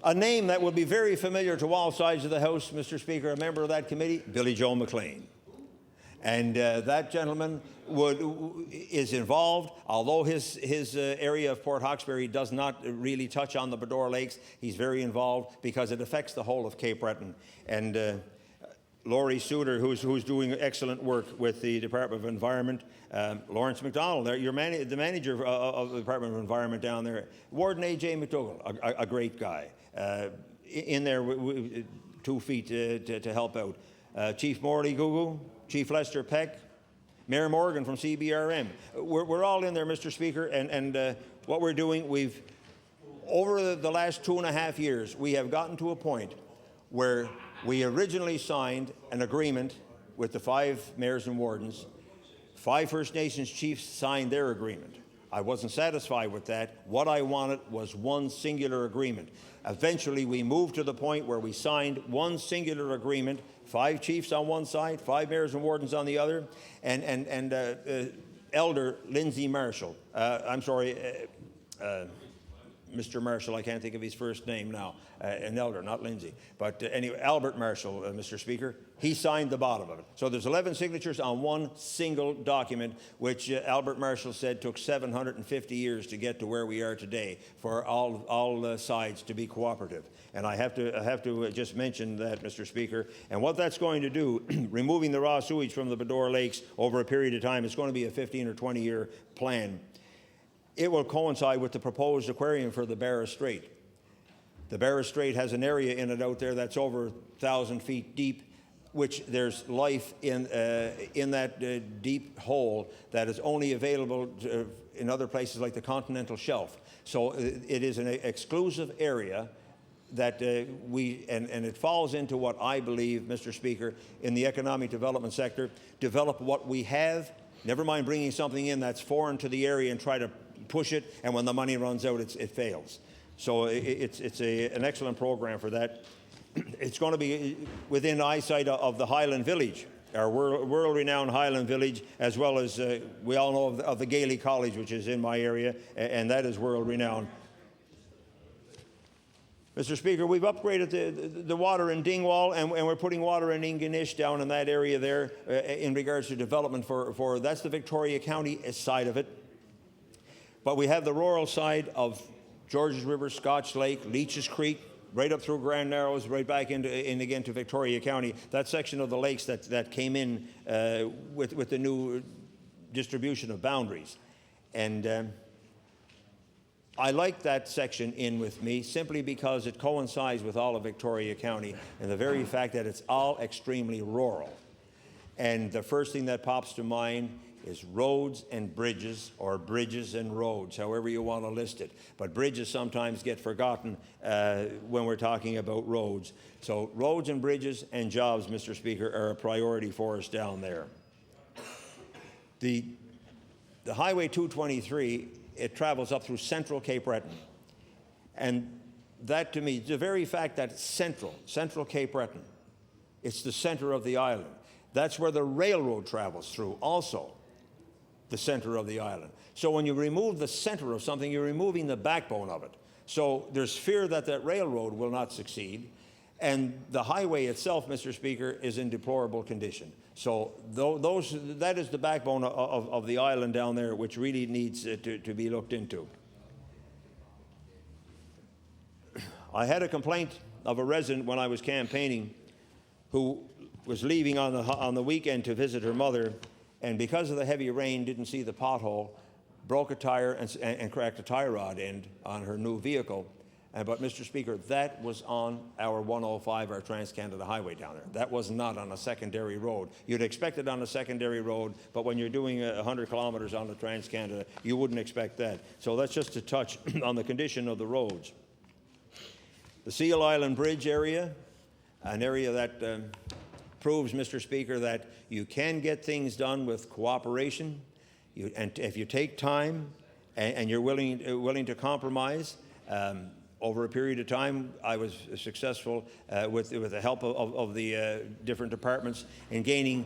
A name that will be very familiar to all sides of the House, Mr. Speaker, a member of that committee, Billy Joe McLean. And that gentleman is involved, although his area of Port Hawkesbury does not really touch on the Badore Lakes. He's very involved because it affects the whole of Cape Breton. And Laurie Suter, who's doing excellent work with the Department of Environment. Lawrence McDonald, the manager of the Department of Environment down there. Warden A.J. McDougall, a great guy. In there 2 feet to help out. Chief Morley Gugu, Chief Lester Peck, Mayor Morgan from CBRM. We're all in there, Mr. Speaker, and what we're doing, over the last 2.5 years, we have gotten to a point where we originally signed an agreement with the 5 mayors and wardens. 5 First Nations chiefs signed their agreement. I wasn't satisfied with that. What I wanted was one singular agreement. Eventually, we moved to the point where we signed one singular agreement, 5 chiefs on one side, 5 mayors and wardens on the other, and Elder Lindsay Marshall. Mr. Marshall, I can't think of his first name now, an elder, not Lindsay. But anyway, Albert Marshall, Mr. Speaker, he signed the bottom of it. So there's 11 signatures on one single document, which Albert Marshall said took 750 years to get to where we are today for all sides to be cooperative. And I have to just mention that, Mr. Speaker. And what that's going to do, removing the raw sewage from the Badore Lakes over a period of time, it's going to be a 15 or 20-year plan. It will coincide with the proposed aquarium for the Barra Strait. The Barra Strait has an area in it out there that's over 1,000 feet deep, which there's life in that deep hole that is only available in other places like the continental shelf. So it is an exclusive area that and it falls into what I believe, Mr. Speaker, in the economic development sector, develop what we have, never mind bringing something in that's foreign to the area and try to push it, and when the money runs out, it fails. So it's an excellent program for that. It's going to be within eyesight of the Highland Village, our world-renowned Highland Village, as well as we all know of the Gailey College, which is in my area, and that is world-renowned. Mr. Speaker, we've upgraded the water in Dingwall, and we're putting water in Ingonish down in that area there in regards to development for that's the Victoria County side of it. But we have the rural side of Georges River, Scotch Lake, Leeches Creek, right up through Grand Narrows, right back in again to Victoria County. That section of the lakes that came in with the new distribution of boundaries. And I like that section in with me simply because it coincides with all of Victoria County and the very fact that it's all extremely rural. And the first thing that pops to mind is roads and bridges, or bridges and roads, however you want to list it. But bridges sometimes get forgotten when we're talking about roads. So roads and bridges and jobs, Mr. Speaker, are a priority for us down there. The Highway 223, it travels up through central Cape Breton. And that, to me, the very fact that it's central Cape Breton, it's the center of the island. That's where the railroad travels through also. The center of the island. So when you remove the center of something, you're removing the backbone of it. So there's fear that that railroad will not succeed. And the highway itself, Mr. Speaker, is in deplorable condition. So that is the backbone of the island down there, which really needs to be looked into. I had a complaint of a resident when I was campaigning who was leaving on the weekend to visit her mother, and because of the heavy rain, didn't see the pothole, broke a tire and cracked a tie rod end on her new vehicle. But, Mr. Speaker, that was on our 105, our Trans-Canada Highway down there. That was not on a secondary road. You'd expect it on a secondary road, but when you're doing 100 kilometers on the Trans-Canada, you wouldn't expect that. So that's just to touch on the condition of the roads. The Seal Island Bridge area, an area that proves, Mr. Speaker, that you can get things done with cooperation, and if you take time and you're willing to compromise. Over a period of time, I was successful with the help of the different departments in gaining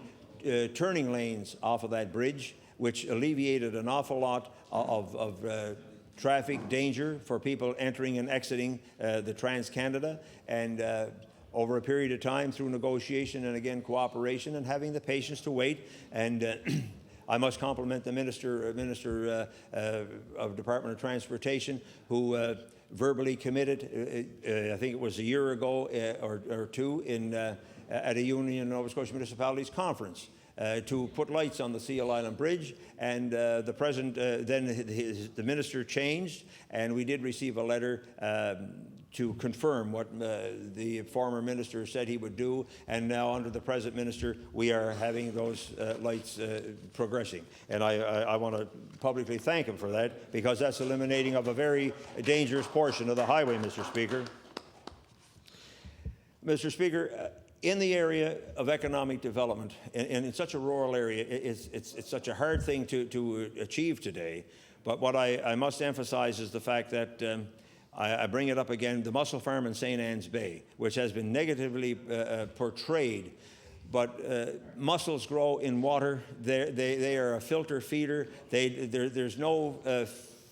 turning lanes off of that bridge, which alleviated an awful lot of traffic danger for people entering and exiting the Trans-Canada, and over a period of time through negotiation and again cooperation and having the patience to wait. And I must compliment the Minister of Department of Transportation, who verbally committed, I think it was a year ago or two, at a Union Nova Scotia Municipalities Conference, to put lights on the Seal Island Bridge. And the President, then the Minister changed, and we did receive a letter to confirm what the former minister said he would do, and now under the present minister we are having those lights progressing. And I want to publicly thank him for that, because that's eliminating of a very dangerous portion of the highway, Mr. Speaker. Mr. Speaker, in the area of economic development, and in such a rural area, it's such a hard thing to achieve today. But what I must emphasize is the fact that I bring it up again, the mussel farm in St. Anne's Bay, which has been negatively portrayed. But mussels grow in water. They are a filter feeder. There's no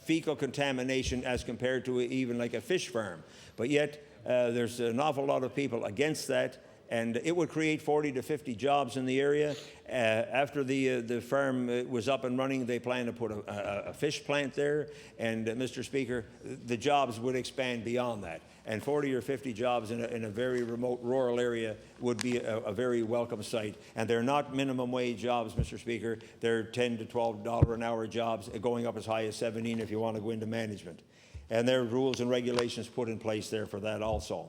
fecal contamination as compared to even like a fish farm. But yet there's an awful lot of people against that. And it would create 40 to 50 jobs in the area. After the farm was up and running, they plan to put a fish plant there. And Mr. Speaker, the jobs would expand beyond that. And 40 or 50 jobs in a very remote rural area would be a very welcome sight. And they're not minimum wage jobs, Mr. Speaker. They're $10 to $12 an hour jobs, going up as high as 17 if you want to go into management. And there are rules and regulations put in place there for that also.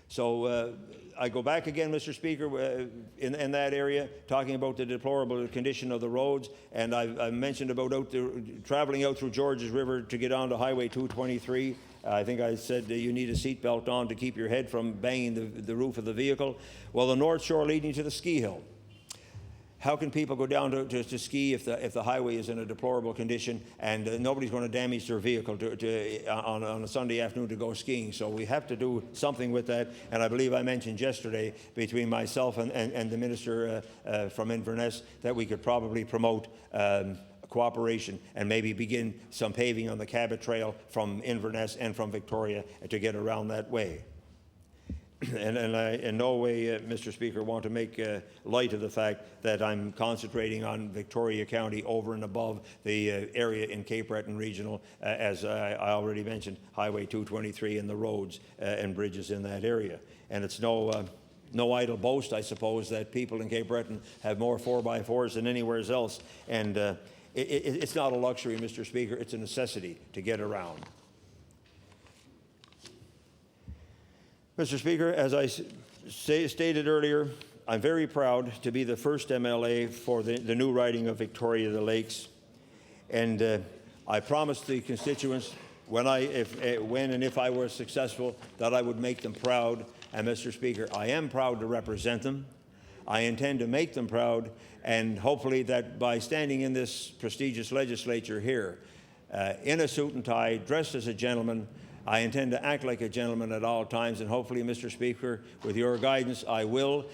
So I go back again, Mr. Speaker, in that area, talking about the deplorable condition of the roads, and I mentioned about traveling out through Georges River to get onto Highway 223. I think I said you need a seatbelt on to keep your head from banging the roof of the vehicle. Well, the North Shore leading to the ski hill. How can people go down to ski if the highway is in a deplorable condition, and nobody's going to damage their vehicle on a Sunday afternoon to go skiing? So we have to do something with that. And I believe I mentioned yesterday, between myself and the minister from Inverness, that we could probably promote cooperation and maybe begin some paving on the Cabot Trail from Inverness and from Victoria to get around that way. And I, in no way, Mr. Speaker, want to make light of the fact that I'm concentrating on Victoria County over and above the area in Cape Breton Regional, as I already mentioned, Highway 223 and the roads and bridges in that area. And it's no idle boast, I suppose, that people in Cape Breton have more 4x4s than anywhere else. And it's not a luxury, Mr. Speaker, it's a necessity to get around. Mr. Speaker, as I stated earlier, I'm very proud to be the first MLA for the new riding of Victoria the Lakes. And I promised the constituents when and if I were successful that I would make them proud. And Mr. Speaker, I am proud to represent them. I intend to make them proud, and hopefully that by standing in this prestigious legislature here, in a suit and tie, dressed as a gentleman, I intend to act like a gentleman at all times, and hopefully, Mr. Speaker, with your guidance, I will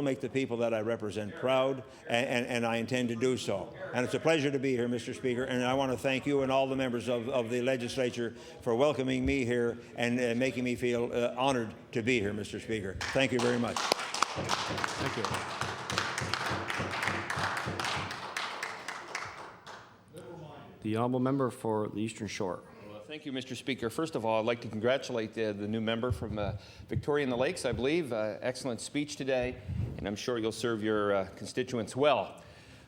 make the people that I represent proud, and I intend to do so. And it's a pleasure to be here, Mr. Speaker, and I want to thank you and all the members of the legislature for welcoming me here and making me feel honored to be here, Mr. Speaker. Thank you very much. Thank you. The honourable member for the Eastern Shore. Thank you, Mr. Speaker. First of all, I'd like to congratulate the new member from Victoria and the Lakes, I believe. Excellent speech today, and I'm sure you'll serve your constituents well.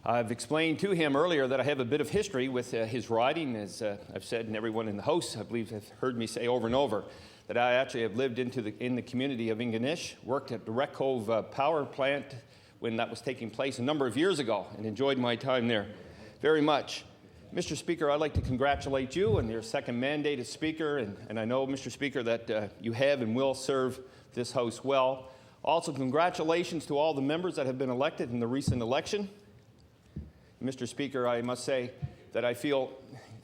I've explained to him earlier that I have a bit of history with his riding, as I've said, and everyone in the House, I believe, has heard me say over and over, that I actually have lived in the community of Ingonish, worked at the Wreck Cove power plant when that was taking place a number of years ago, and enjoyed my time there very much. Mr. Speaker, I'd like to congratulate you on your second mandate as Speaker, and I know, Mr. Speaker, that you have and will serve this House well. Also, congratulations to all the members that have been elected in the recent election. Mr. Speaker, I must say that I feel,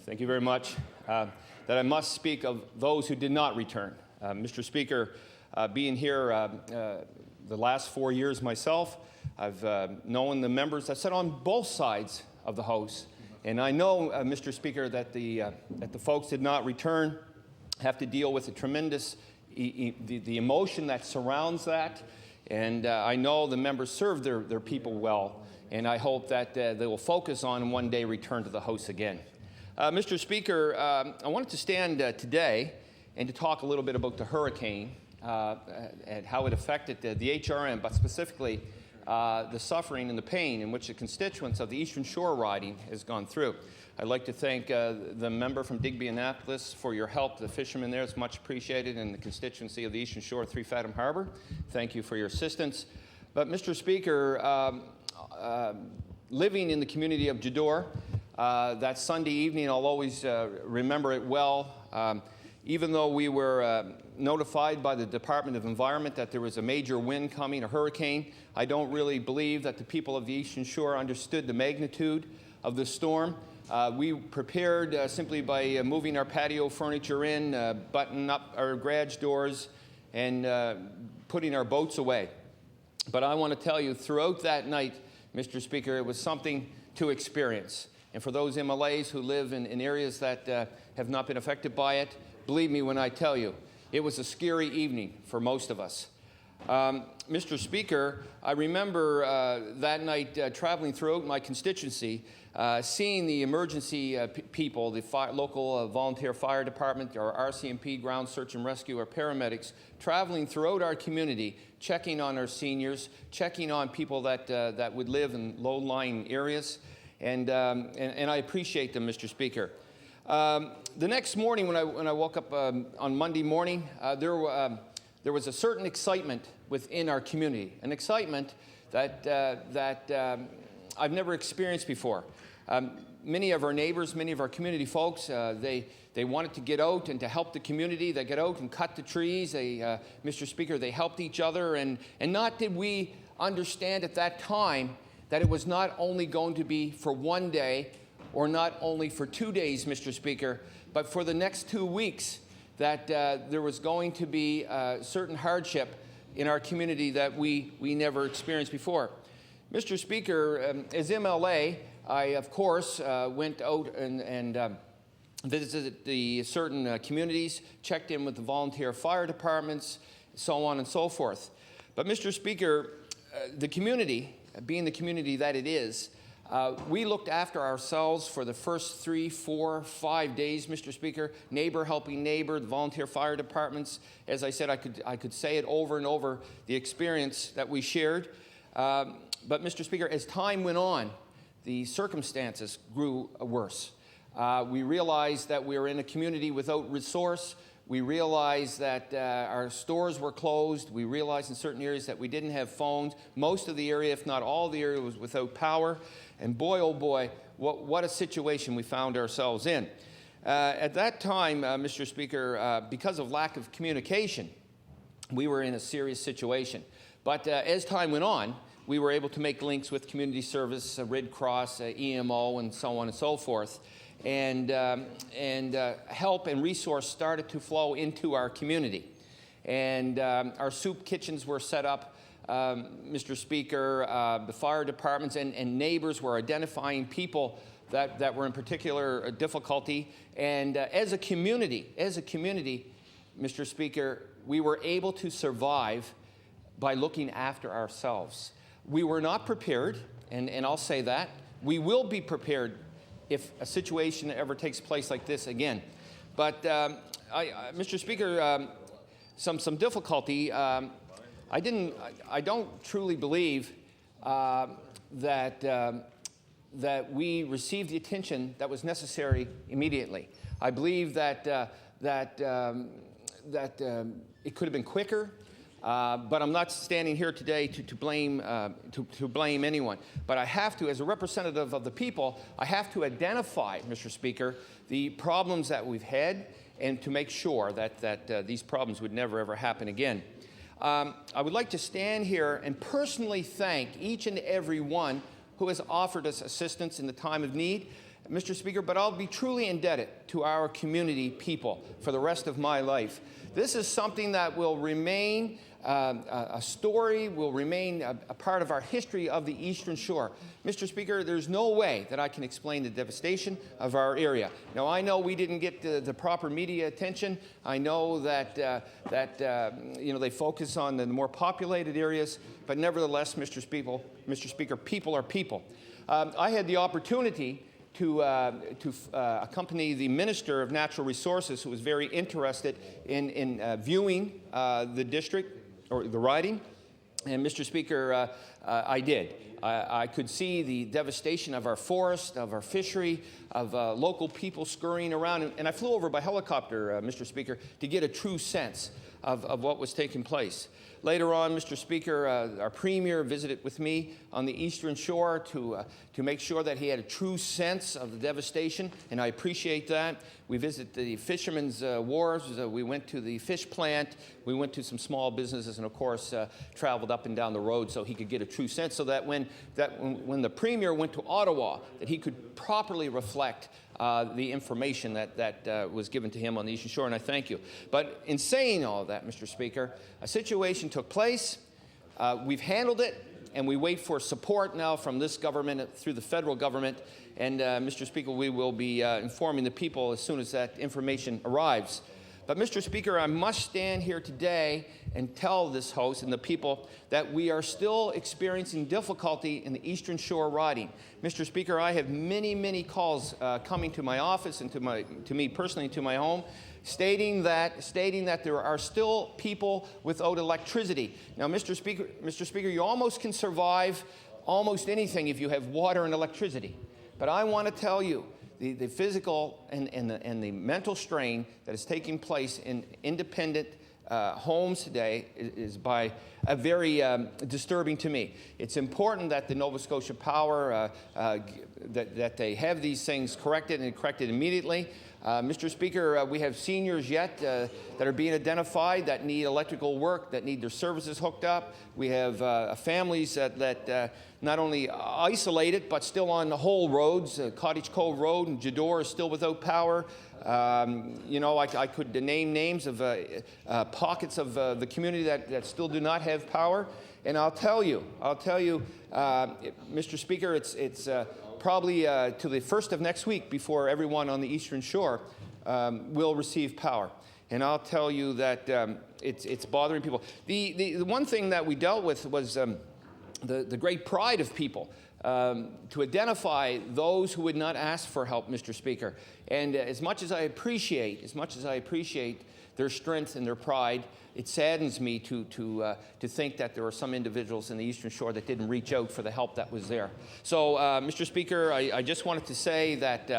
thank you very much, that I must speak of those who did not return. Mr. Speaker, being here the last 4 years myself, I've known the members that sat on both sides of the House. And I know, Mr. Speaker, that the folks did not return, have to deal with the tremendous the emotion that surrounds that. And I know the members served their people well, and I hope that they will focus on and one day return to the House again. Mr. Speaker, I wanted to stand today and to talk a little bit about the hurricane and how it affected the HRM, but specifically the suffering and the pain in which the constituents of the Eastern Shore riding has gone through. I'd like to thank the member from Digby Annapolis for your help. The fishermen there is much appreciated, and the constituency of the Eastern Shore, 3 Fathom Harbor. Thank you for your assistance. But Mr. Speaker, living in the community of Jador, that Sunday evening, I'll always remember it well. Even though we were notified by the Department of Environment that there was a major wind coming, a hurricane, I don't really believe that the people of the Eastern Shore understood the magnitude of the storm. We prepared simply by moving our patio furniture in, buttoning up our garage doors, and putting our boats away. But I want to tell you, throughout that night, Mr. Speaker, it was something to experience. And for those MLAs who live in areas that have not been affected by it, believe me when I tell you, it was a scary evening for most of us. Mr. Speaker, I remember that night traveling throughout my constituency, seeing the emergency people, the local volunteer fire department, our RCMP, ground search and rescue, our paramedics, traveling throughout our community, checking on our seniors, checking on people that would live in low-lying areas, and I appreciate them, Mr. Speaker. The next morning when I woke up on Monday morning, there was a certain excitement within our community, an excitement that I've never experienced before. Many of our neighbors, many of our community folks, they wanted to get out and to help the community. They get out and cut the trees. Mr. Speaker, they helped each other. And not did we understand at that time that it was not only going to be for one day or not only for 2 days, Mr. Speaker, but for the next 2 weeks, that there was going to be certain hardship in our community that we never experienced before. Mr. Speaker, as MLA, I, of course, went out and visited the certain communities, checked in with the volunteer fire departments, so on and so forth. But, Mr. Speaker, the community, being the community that it is, we looked after ourselves for the first 3, 4, 5 days, Mr. Speaker, neighbor helping neighbor, the volunteer fire departments. As I said, I could say it over and over, the experience that we shared. But, Mr. Speaker, as time went on, the circumstances grew worse. We realized that we were in a community without resource. We realized that our stores were closed. We realized in certain areas that we didn't have phones. Most of the area, if not all the area, was without power. And boy, oh boy, what a situation we found ourselves in. At that time, Mr. Speaker, because of lack of communication, we were in a serious situation. But as time went on, we were able to make links with community service, Red Cross, EMO, and so on and so forth. And help and resource started to flow into our community. And our soup kitchens were set up, Mr. Speaker. The fire departments and neighbors were identifying people that were in particular difficulty. And as a community, Mr. Speaker, we were able to survive by looking after ourselves. We were not prepared, and I'll say that. We will be prepared if a situation ever takes place like this again. But, Mr. Speaker, some difficulty. I don't truly believe that we received the attention that was necessary immediately. I believe that it could have been quicker. But I'm not standing here today to blame anyone. But I have to, as a representative of the people, I have to identify, Mr. Speaker, the problems that we've had and to make sure that these problems would never, ever happen again. I would like to stand here and personally thank each and every one who has offered us assistance in the time of need, Mr. Speaker, but I'll be truly indebted to our community people for the rest of my life. This is something that will remain a story, will remain a part of our history of the Eastern Shore. Mr. Speaker, there's no way that I can explain the devastation of our area. Now, I know we didn't get the proper media attention. I know that, they focus on the more populated areas, but nevertheless, Mr. Speaker, people are people. I had the opportunity to accompany the Minister of Natural Resources, who was very interested in viewing the district, or the riding, and Mr. Speaker, I did. I could see the devastation of our forest, of our fishery, of local people scurrying around, and I flew over by helicopter, Mr. Speaker, to get a true sense of what was taking place. Later on, Mr. Speaker, our Premier visited with me on the Eastern Shore to make sure that he had a true sense of the devastation, and I appreciate that. We visited the fishermen's wharves. We went to the fish plant. We went to some small businesses, and of course, traveled up and down the road so he could get a true sense, so that when the Premier went to Ottawa, that he could properly reflect the information that was given to him on the Eastern Shore, and I thank you. But in saying all that, Mr. Speaker, a situation took place. We've handled it, and we wait for support now from this government through the federal government. And, Mr. Speaker, we will be informing the people as soon as that information arrives. But, Mr. Speaker, I must stand here today and tell this House and the people that we are still experiencing difficulty in the Eastern Shore riding. Mr. Speaker, I have many, many calls coming to my office and to me personally, to my home, stating that there are still people without electricity. Now, Mr. Speaker, you almost can survive almost anything if you have water and electricity. But I want to tell you, the physical and the mental strain that is taking place in independent homes today is by a very disturbing to me. It's important that the Nova Scotia Power, that they have these things corrected and corrected immediately. Mr. Speaker, we have seniors yet that are being identified that need electrical work, that need their services hooked up. We have families that not only isolated, but still on the whole roads. Cottage Cove Road and Jador is still without power. I could name names of pockets of the community that still do not have power. And I'll tell you, Mr. Speaker, it's probably to the 1st of next week before everyone on the Eastern Shore will receive power. And I'll tell you that it's bothering people. The one thing that we dealt with was the great pride of people to identify those who would not ask for help, Mr. Speaker. And as much as I appreciate their strength and their pride, it saddens me to think that there are some individuals in the Eastern Shore that didn't reach out for the help that was there. So, Mr. Speaker, I just wanted to say that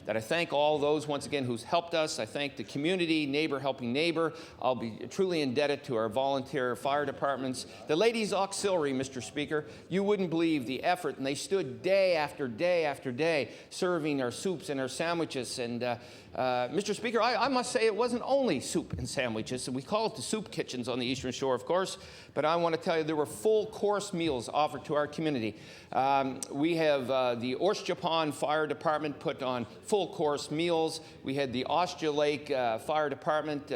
I thank all those, once again, who's helped us. I thank the community, neighbor helping neighbor. I'll be truly indebted to our volunteer fire departments. The Ladies Auxiliary, Mr. Speaker, you wouldn't believe the effort, and they stood day after day after day serving our soups and our sandwiches. And Mr. Speaker, I must say it wasn't only soup and sandwiches, and we call it the soup kitchens on the Eastern Shore, of course, but I want to tell you there were full course meals offered to our community. We have the Orshchapan Fire Department put on full course meals. We had the Ostia Lake Fire Department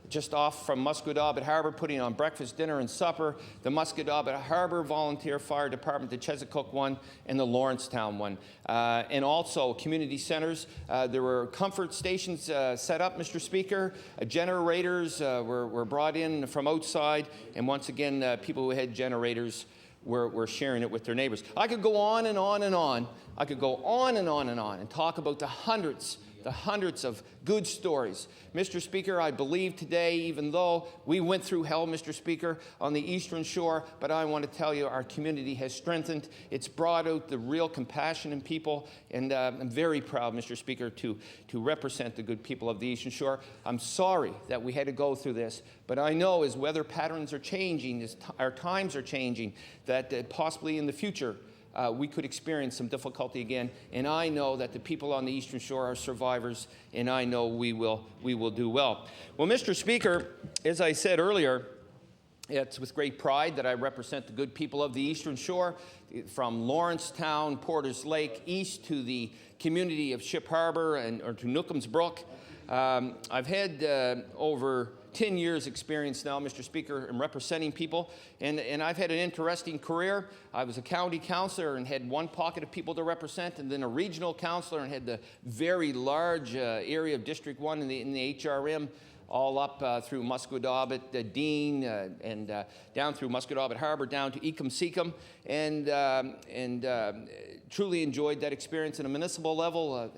just off from Musquodoboit Harbor putting on breakfast, dinner, and supper. The Musquodoboit Harbor Volunteer Fire Department, the Chesapeake one, and the Lawrencetown one. And also community centers. There were comfort stations set up, Mr. Speaker. Generators were brought in from outside. And once again, people who had generators were sharing it with their neighbors. I could go on and on and on. I could go on and on and on and talk about the hundreds of good stories. Mr. Speaker, I believe today, even though we went through hell, Mr. Speaker, on the Eastern Shore, but I want to tell you our community has strengthened. It's brought out the real compassion in people, and I'm very proud, Mr. Speaker, to represent the good people of the Eastern Shore. I'm sorry that we had to go through this, but I know as weather patterns are changing, as our times are changing, that possibly in the future, we could experience some difficulty again, and I know that the people on the Eastern Shore are survivors, and I know we will do well. Well, Mr. Speaker, as I said earlier, it's with great pride that I represent the good people of the Eastern Shore, from Lawrencetown, Porters Lake, east to the community of Ship Harbor or to Nookums Brook. I've had over 10 years experience now, Mr. Speaker, in representing people. And I've had an interesting career. I was a county councillor and had one pocket of people to represent, and then a regional councillor and had the very large area of District 1 in the HRM, all up through Musquodoboit, Dean, and down through Musquodoboit Harbour, down to Ecum-Secum, and truly enjoyed that experience at a municipal level.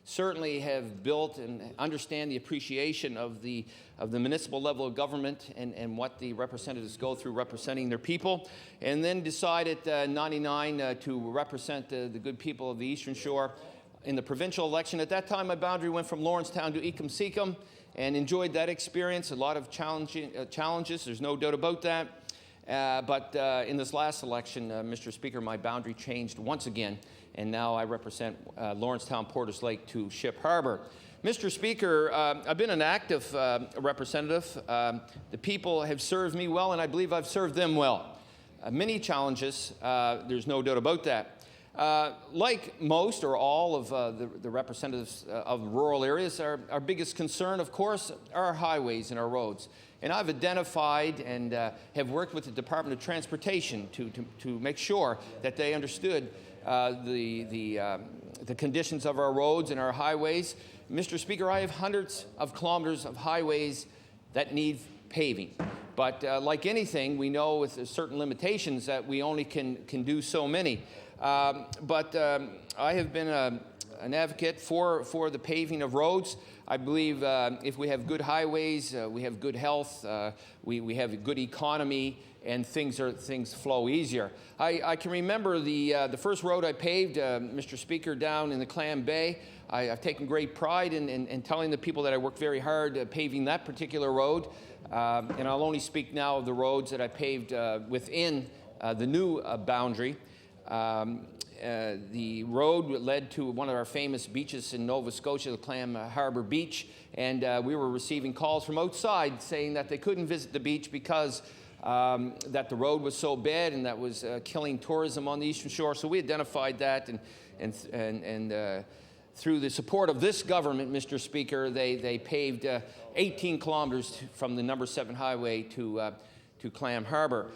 Certainly have built and understand the appreciation of the municipal level of government and what the representatives go through representing their people, and then decided in '99 to represent the good people of the Eastern Shore in the provincial election. At that time, my boundary went from Lawrencetown to Ecum-Secum, and enjoyed that experience. A lot of challenges, there's no doubt about that. But in this last election, Mr. Speaker, my boundary changed once again, and now I represent Lawrencetown, Porters Lake to Ship Harbour. Mr. Speaker, I've been an active representative. The people have served me well, and I believe I've served them well. Many challenges, there's no doubt about that. Like most or all of the representatives of rural areas, our biggest concern, of course, are our highways and our roads. And I've identified and have worked with the Department of Transportation to make sure that they understood the conditions of our roads and our highways. Mr. Speaker, I have hundreds of kilometers of highways that need paving. But like anything, we know with certain limitations that we only can do so many. But I have been an advocate for the paving of roads. I believe if we have good highways, we have good health, we have a good economy, and things flow easier. I can remember the first road I paved, Mr. Speaker, down in the Clam Bay. I've taken great pride in telling the people that I worked very hard paving that particular road. And I'll only speak now of the roads that I paved within the new boundary. The road led to one of our famous beaches in Nova Scotia, the Clam Harbour Beach, and we were receiving calls from outside saying that they couldn't visit the beach because that the road was so bad and that was killing tourism on the Eastern Shore. So we identified that, and through the support of this government, Mr. Speaker, they paved 18 kilometers from the number 7 highway to Clam Harbour.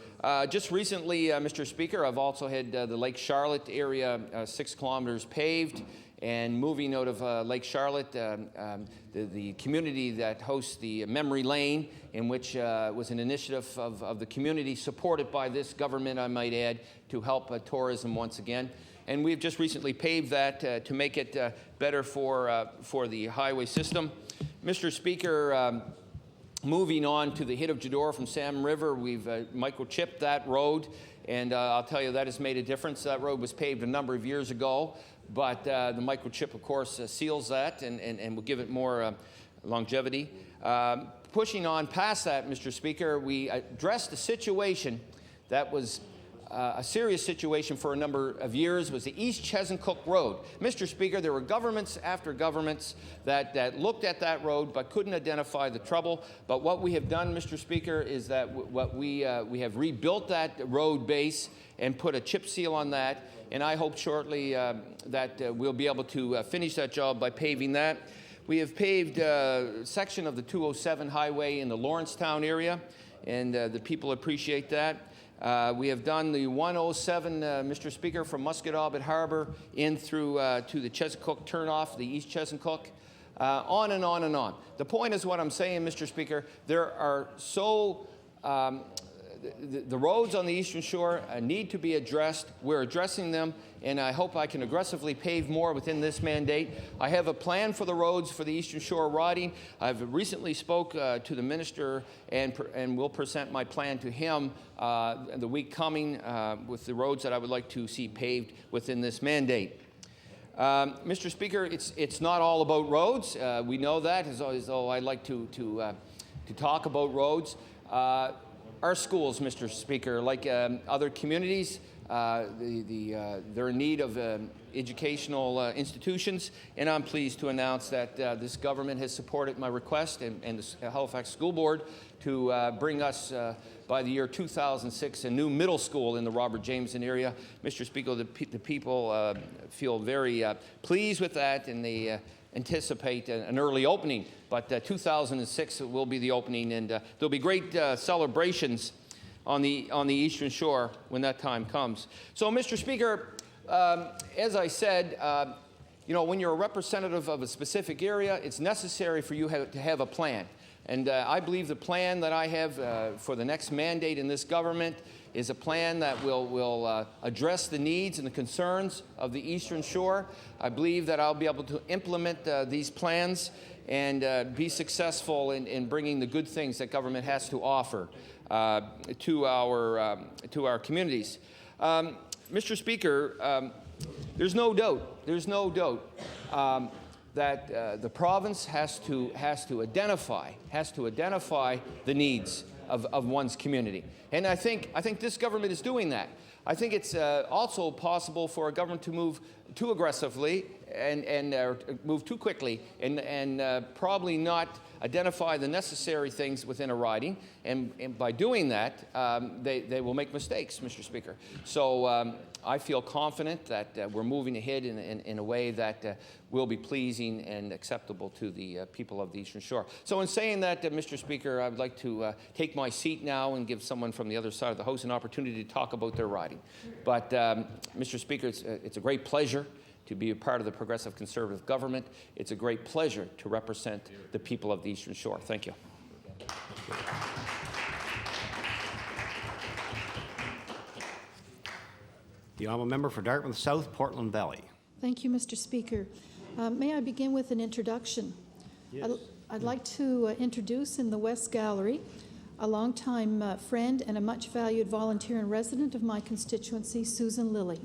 Just recently, Mr. Speaker, I've also had the Lake Charlotte area 6 kilometers paved, and moving out of Lake Charlotte, the community that hosts the Memory Lane, in which was an initiative of the community supported by this government, I might add, to help tourism once again. And we've just recently paved that to make it better for the highway system. Mr. Speaker, moving on to the hit of Jador from Salmon River, we've microchipped that road, and I'll tell you that has made a difference. That road was paved a number of years ago, but the microchip, of course, seals that and will give it more longevity. Pushing on past that, Mr. Speaker, we addressed a situation that was a serious situation for a number of years, was the East Chesuncook Road. Mr. Speaker, there were governments after governments that looked at that road but couldn't identify the trouble. But what we have done, Mr. Speaker, is that we have rebuilt that road base and put a chip seal on that. And I hope shortly that we'll be able to finish that job by paving that. We have paved a section of the 207 highway in the Lawrencetown area, and the people appreciate that. We have done the 107, Mr. Speaker, from Musquodoboit Harbour in through to the Chesuncook turnoff, the East Chesuncook, on and on and on. The point is what I'm saying, Mr. Speaker, there are so the roads on the Eastern Shore need to be addressed. We're addressing them, and I hope I can aggressively pave more within this mandate. I have a plan for the roads for the Eastern Shore riding. I've recently spoke to the minister and will present my plan to him the week coming with the roads that I would like to see paved within this mandate. Mr. Speaker, it's not all about roads. We know that, as though I like to talk about roads. Our schools, Mr. Speaker, like other communities, they're in need of educational institutions, and I'm pleased to announce that this government has supported my request and the Halifax School Board to bring us, by the year 2006, a new middle school in the Robert Jameson area. Mr. Speaker, the people feel very pleased with that, and they anticipate an early opening, but 2006 will be the opening, and there'll be great celebrations on the Eastern Shore when that time comes. So, Mr. Speaker, as I said, you know, when you're a representative of a specific area, it's necessary for you to have a plan. And I believe the plan that I have for the next mandate in this government is a plan that will address the needs and the concerns of the Eastern Shore. I believe that I'll be able to implement these plans and be successful in bringing the good things that government has to offer to our communities. Mr. Speaker, there's no doubt that the province has to identify the needs of one's community, and I think this government is doing that. I think it's also possible for a government to move too aggressively and move too quickly and probably not identify the necessary things within a riding, and by doing that, they will make mistakes, Mr. Speaker. So I feel confident that we're moving ahead in a way that will be pleasing and acceptable to the people of the Eastern Shore. So in saying that, Mr. Speaker, I would like to take my seat now and give someone from the other side of the House an opportunity to talk about their riding. But, Mr. Speaker, it's a great pleasure to be a part of the Progressive Conservative government. It's a great pleasure to represent the people of the Eastern Shore. Thank you. The honourable member for Dartmouth South, Portland Valley. Thank you, Mr. Speaker. May I begin with an introduction? Yes. I'd like to introduce in the West Gallery a longtime friend and a much valued volunteer and resident of my constituency, Susan Lilly.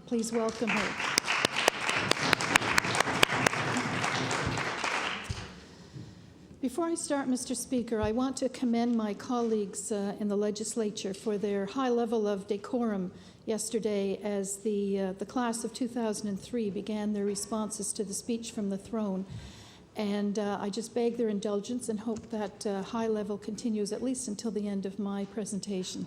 Please welcome her. Before I start, Mr. Speaker, I want to commend my colleagues in the legislature for their high level of decorum yesterday as the class of 2003 began their responses to the speech from the throne. And I just beg their indulgence and hope that high level continues at least until the end of my presentation.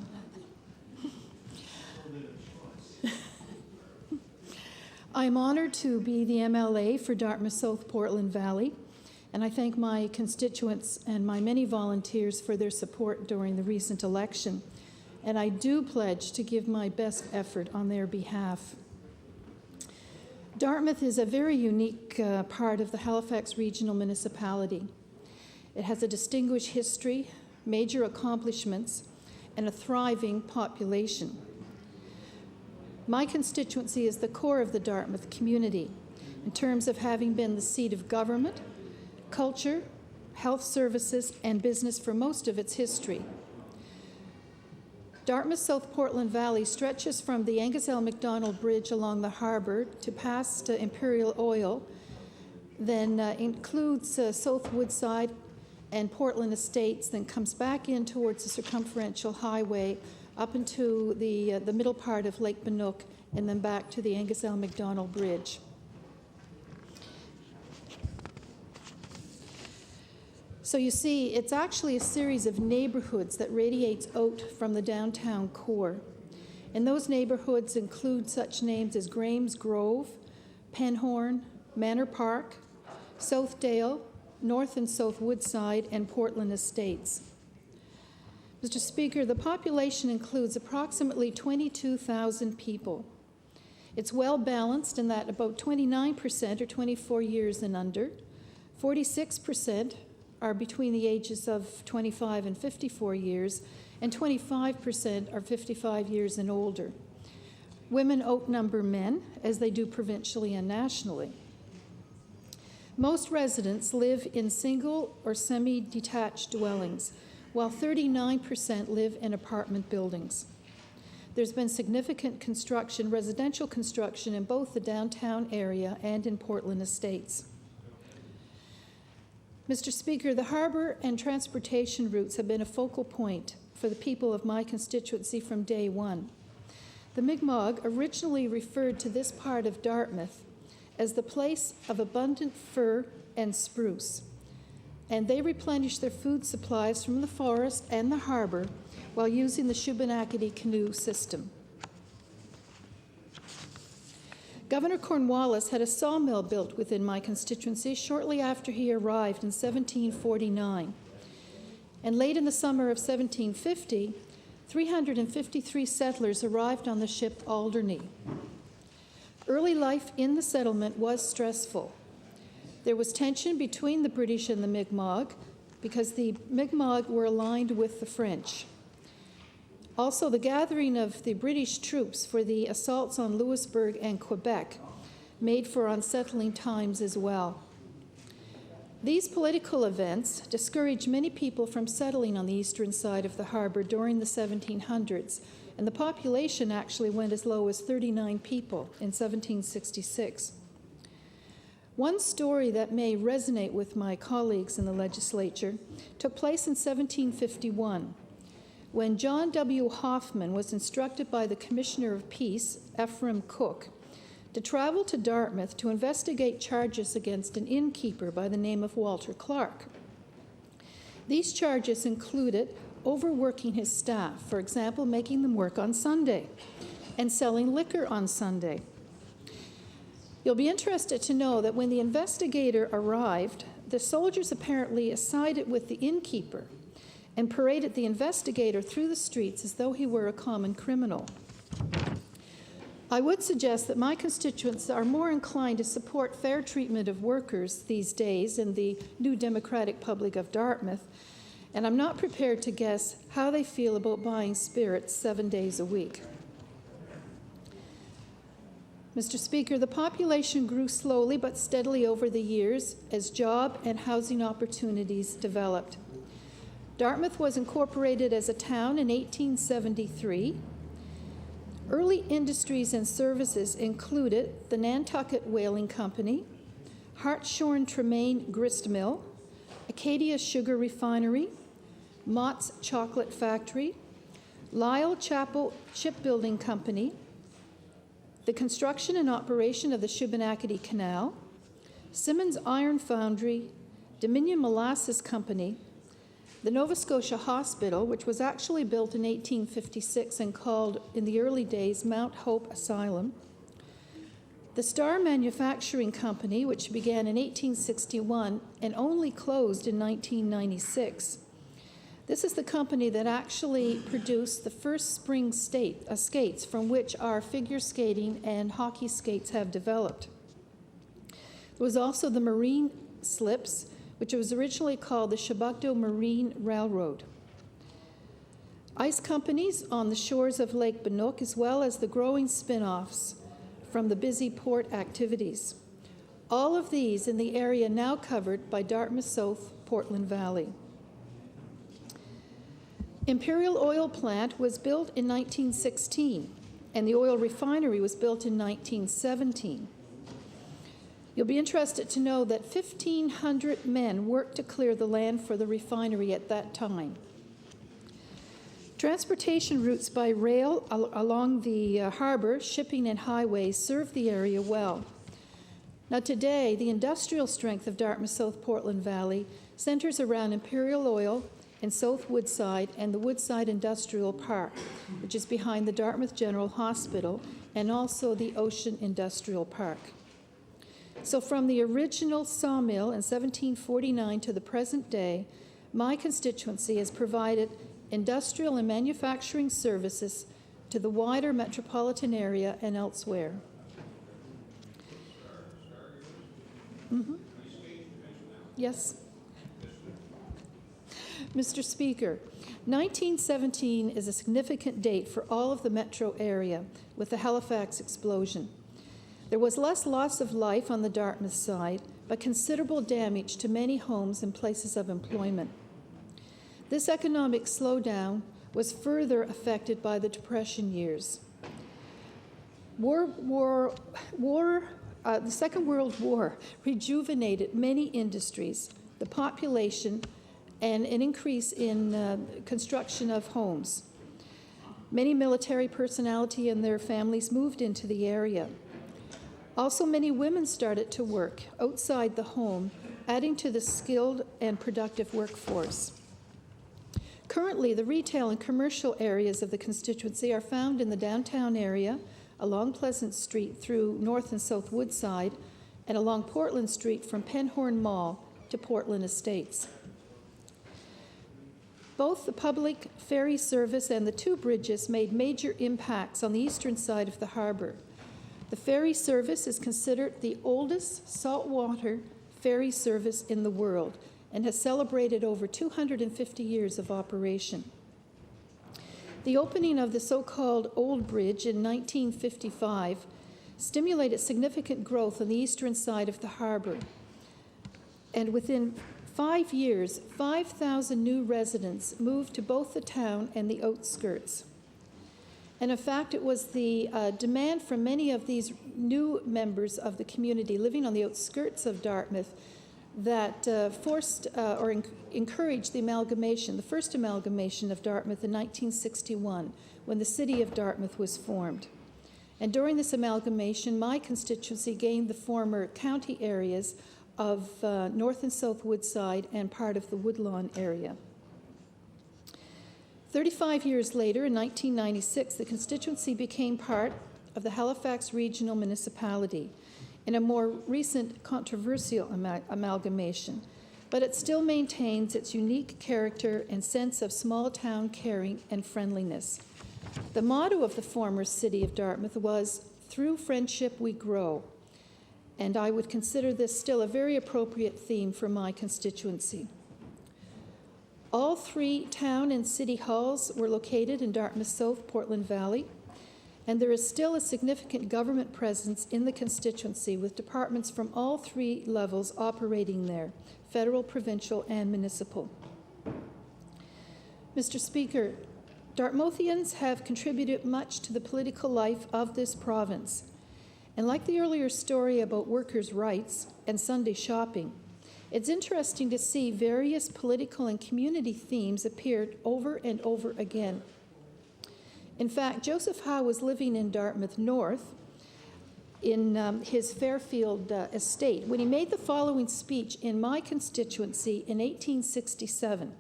I am honored to be the MLA for Dartmouth South Portland Valley, and I thank my constituents and my many volunteers for their support during the recent election. And I do pledge to give my best effort on their behalf. Dartmouth is a very unique part of the Halifax Regional Municipality. It has a distinguished history, major accomplishments, and a thriving population. My constituency is the core of the Dartmouth community in terms of having been the seat of government, culture, health services, and business for most of its history. Dartmouth South Portland Valley stretches from the Angus L. MacDonald Bridge along the harbour to past Imperial Oil, then includes South Woodside and Portland Estates, then comes back in towards the circumferential highway up into the middle part of Lake Banook, and then back to the Angus L. MacDonald Bridge. So you see, it's actually a series of neighborhoods that radiates out from the downtown core. And those neighborhoods include such names as Graham's Grove, Penhorn, Manor Park, Southdale, North and South Woodside, and Portland Estates. Mr. Speaker, the population includes approximately 22,000 people. It's well balanced in that about 29% are 24 years and under, 46% are between the ages of 25 and 54 years, and 25% are 55 years and older. Women outnumber men, as they do provincially and nationally. Most residents live in single or semi-detached dwellings, while 39% live in apartment buildings. There's been significant construction, residential construction, in both the downtown area and in Portland Estates. Mr. Speaker, the harbour and transportation routes have been a focal point for the people of my constituency from day one. The Mi'kmaq originally referred to this part of Dartmouth as the place of abundant fir and spruce, and they replenished their food supplies from the forest and the harbour while using the Shubenacadie canoe system. Governor Cornwallis had a sawmill built within my constituency shortly after he arrived in 1749. And late in the summer of 1750, 353 settlers arrived on the ship Alderney. Early life in the settlement was stressful. There was tension between the British and the Mi'kmaq because the Mi'kmaq were aligned with the French. Also, the gathering of the British troops for the assaults on Louisbourg and Quebec made for unsettling times as well. These political events discouraged many people from settling on the eastern side of the harbor during the 1700s, and the population actually went as low as 39 people in 1766. One story that may resonate with my colleagues in the legislature took place in 1751, when John W. Hoffman was instructed by the Commissioner of Peace, Ephraim Cook, to travel to Dartmouth to investigate charges against an innkeeper by the name of Walter Clark. These charges included overworking his staff, for example, making them work on Sunday, and selling liquor on Sunday. You'll be interested to know that when the investigator arrived, the soldiers apparently sided with the innkeeper and paraded the investigator through the streets as though he were a common criminal. I would suggest that my constituents are more inclined to support fair treatment of workers these days in the new Democratic Republic of Dartmouth, and I'm not prepared to guess how they feel about buying spirits 7 days a week. Mr. Speaker, the population grew slowly but steadily over the years as job and housing opportunities developed. Dartmouth was incorporated as a town in 1873. Early industries and services included the Nantucket Whaling Company, Hartshorn Tremaine Grist Mill, Acadia Sugar Refinery, Mott's Chocolate Factory, Lyle Chapel Shipbuilding Company, the construction and operation of the Shubenacadie Canal, Simmons Iron Foundry, Dominion Molasses Company, the Nova Scotia Hospital, which was actually built in 1856 and called, in the early days, Mount Hope Asylum, the Star Manufacturing Company, which began in 1861 and only closed in 1996. This is the company that actually produced the first spring skates from which our figure skating and hockey skates have developed. There was also the Marine Slips, which was originally called the Chebucto Marine Railroad. Ice companies on the shores of Lake Banook, as well as the growing spin-offs from the busy port activities. All of these in the area now covered by Dartmouth South, Portland Valley. Imperial Oil Plant was built in 1916, and the oil refinery was built in 1917. You'll be interested to know that 1,500 men worked to clear the land for the refinery at that time. Transportation routes by rail along the harbor, shipping, and highways served the area well. Now today, the industrial strength of Dartmouth South Portland Valley centers around Imperial Oil and South Woodside and the Woodside Industrial Park, which is behind the Dartmouth General Hospital, and also the Ocean Industrial Park. So from the original sawmill in 1749 to the present day, my constituency has provided industrial and manufacturing services to the wider metropolitan area and elsewhere. Yes. Mr. Speaker, 1917 is a significant date for all of the metro area with the Halifax explosion. There was less loss of life on the Dartmouth side, but considerable damage to many homes and places of employment. This economic slowdown was further affected by the Depression years. The Second World War rejuvenated many industries, the population, and an increase in construction of homes. Many military personality and their families moved into the area. Also, many women started to work outside the home, adding to the skilled and productive workforce. Currently, the retail and commercial areas of the constituency are found in the downtown area, along Pleasant Street through North and South Woodside, and along Portland Street from Penhorn Mall to Portland Estates. Both the public ferry service and the two bridges made major impacts on the eastern side of the harbor. The ferry service is considered the oldest saltwater ferry service in the world and has celebrated over 250 years of operation. The opening of the so-called Old Bridge in 1955 stimulated significant growth on the eastern side of the harbor. And within 5 years, 5,000 new residents moved to both the town and the outskirts. And in fact, it was the demand from many of these new members of the community living on the outskirts of Dartmouth that encouraged the amalgamation, the first amalgamation of Dartmouth in 1961, when the city of Dartmouth was formed. And during this amalgamation, my constituency gained the former county areas of North and South Woodside and part of the Woodlawn area. 35 years later, in 1996, the constituency became part of the Halifax Regional Municipality in a more recent controversial amalgamation, but it still maintains its unique character and sense of small-town caring and friendliness. The motto of the former city of Dartmouth was, "Through friendship we grow," and I would consider this still a very appropriate theme for my constituency. All three town and city halls were located in Dartmouth South, Portland Valley, and there is still a significant government presence in the constituency with departments from all three levels operating there, federal, provincial, and municipal. Mr. Speaker, Dartmouthians have contributed much to the political life of this province. And like the earlier story about workers' rights and Sunday shopping, it's interesting to see various political and community themes appeared over and over again. In fact, Joseph Howe was living in Dartmouth North in his Fairfield estate when he made the following speech in my constituency in 1867.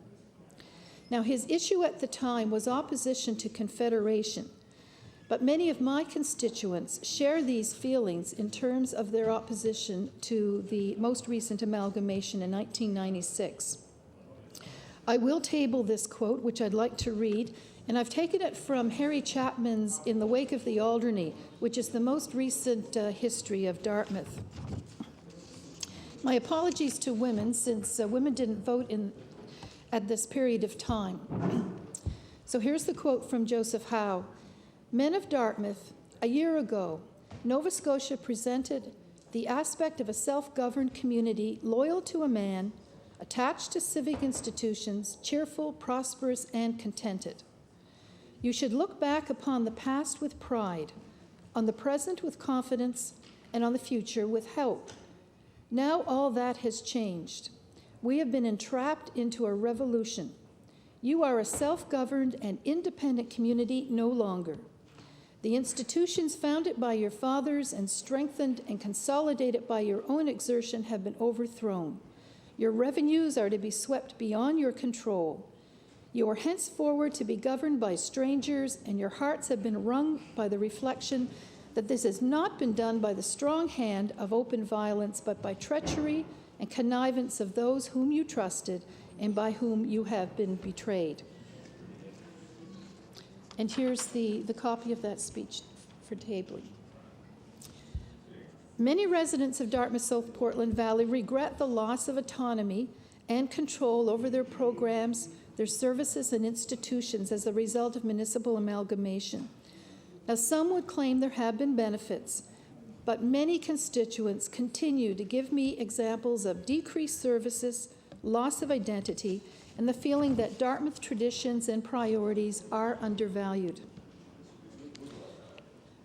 Now, his issue at the time was opposition to Confederation, but many of my constituents share these feelings in terms of their opposition to the most recent amalgamation in 1996. I will table this quote, which I'd like to read, and I've taken it from Harry Chapman's In the Wake of the Alderney, which is the most recent history of Dartmouth. My apologies to women, since women didn't vote at this period of time. So here's the quote from Joseph Howe. "Men of Dartmouth, a year ago, Nova Scotia presented the aspect of a self-governed community loyal to a man, attached to civic institutions, cheerful, prosperous, and contented. You should look back upon the past with pride, on the present with confidence, and on the future with hope. Now all that has changed. We have been entrapped into a revolution. You are a self-governed and independent community no longer. The institutions founded by your fathers and strengthened and consolidated by your own exertion have been overthrown. Your revenues are to be swept beyond your control. You are henceforward to be governed by strangers, and your hearts have been wrung by the reflection that this has not been done by the strong hand of open violence, but by treachery and connivance of those whom you trusted and by whom you have been betrayed." And here's the copy of that speech for tabling. "Many residents of Dartmouth South Portland Valley regret the loss of autonomy and control over their programs, their services, and institutions as a result of municipal amalgamation. Now, some would claim there have been benefits, but many constituents continue to give me examples of decreased services, loss of identity, and the feeling that Dartmouth traditions and priorities are undervalued.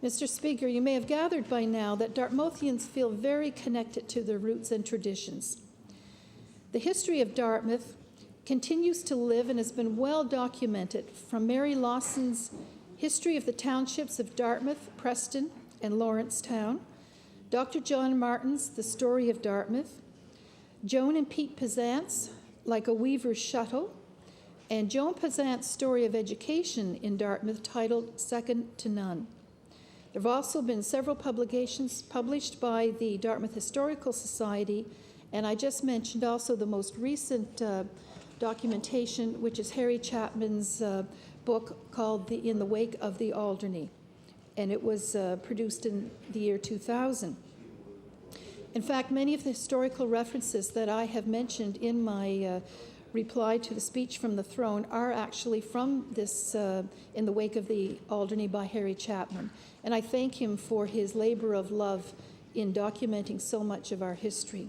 Mr. Speaker, you may have gathered by now that Dartmouthians feel very connected to their roots and traditions. The history of Dartmouth continues to live and has been well documented from Mary Lawson's History of the Townships of Dartmouth, Preston, and Lawrencetown, Dr. John Martin's The Story of Dartmouth, Joan and Pete Pezant's Like a Weaver's Shuttle, and Joan Pezant's story of education in Dartmouth titled Second to None. There have also been several publications published by the Dartmouth Historical Society, and I just mentioned also the most recent documentation, which is Harry Chapman's book called In the Wake of the Alderney, and it was produced in the year 2000. In fact, many of the historical references that I have mentioned in my reply to the speech from the throne are actually from this In the Wake of the Alderney by Harry Chapman, and I thank him for his labor of love in documenting so much of our history.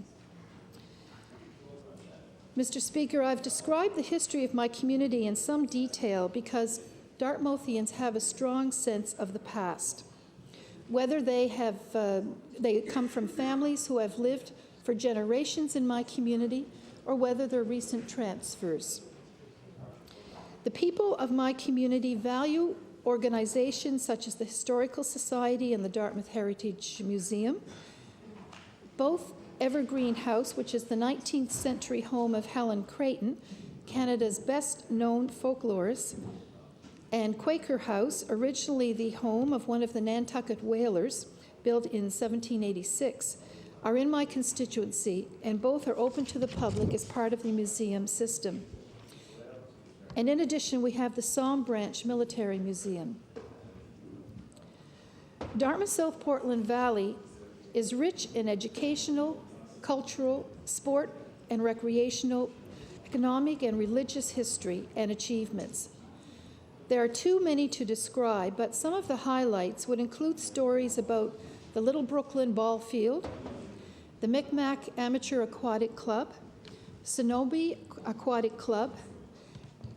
Mr. Speaker, I've described the history of my community in some detail because Dartmouthians have a strong sense of the past. Whether they come from families who have lived for generations in my community, or whether they're recent transfers. The people of my community value organizations such as the Historical Society and the Dartmouth Heritage Museum, both Evergreen House, which is the 19th century home of Helen Creighton, Canada's best-known folklorist, and Quaker House, originally the home of one of the Nantucket whalers, built in 1786, are in my constituency, and both are open to the public as part of the museum system. And in addition, we have the Somme Branch Military Museum. Dartmouth South Portland Valley is rich in educational, cultural, sport and recreational, economic and religious history and achievements. There are too many to describe, but some of the highlights would include stories about the Little Brooklyn Ball Field, the Micmac Amateur Aquatic Club, Sonobe Aquatic Club,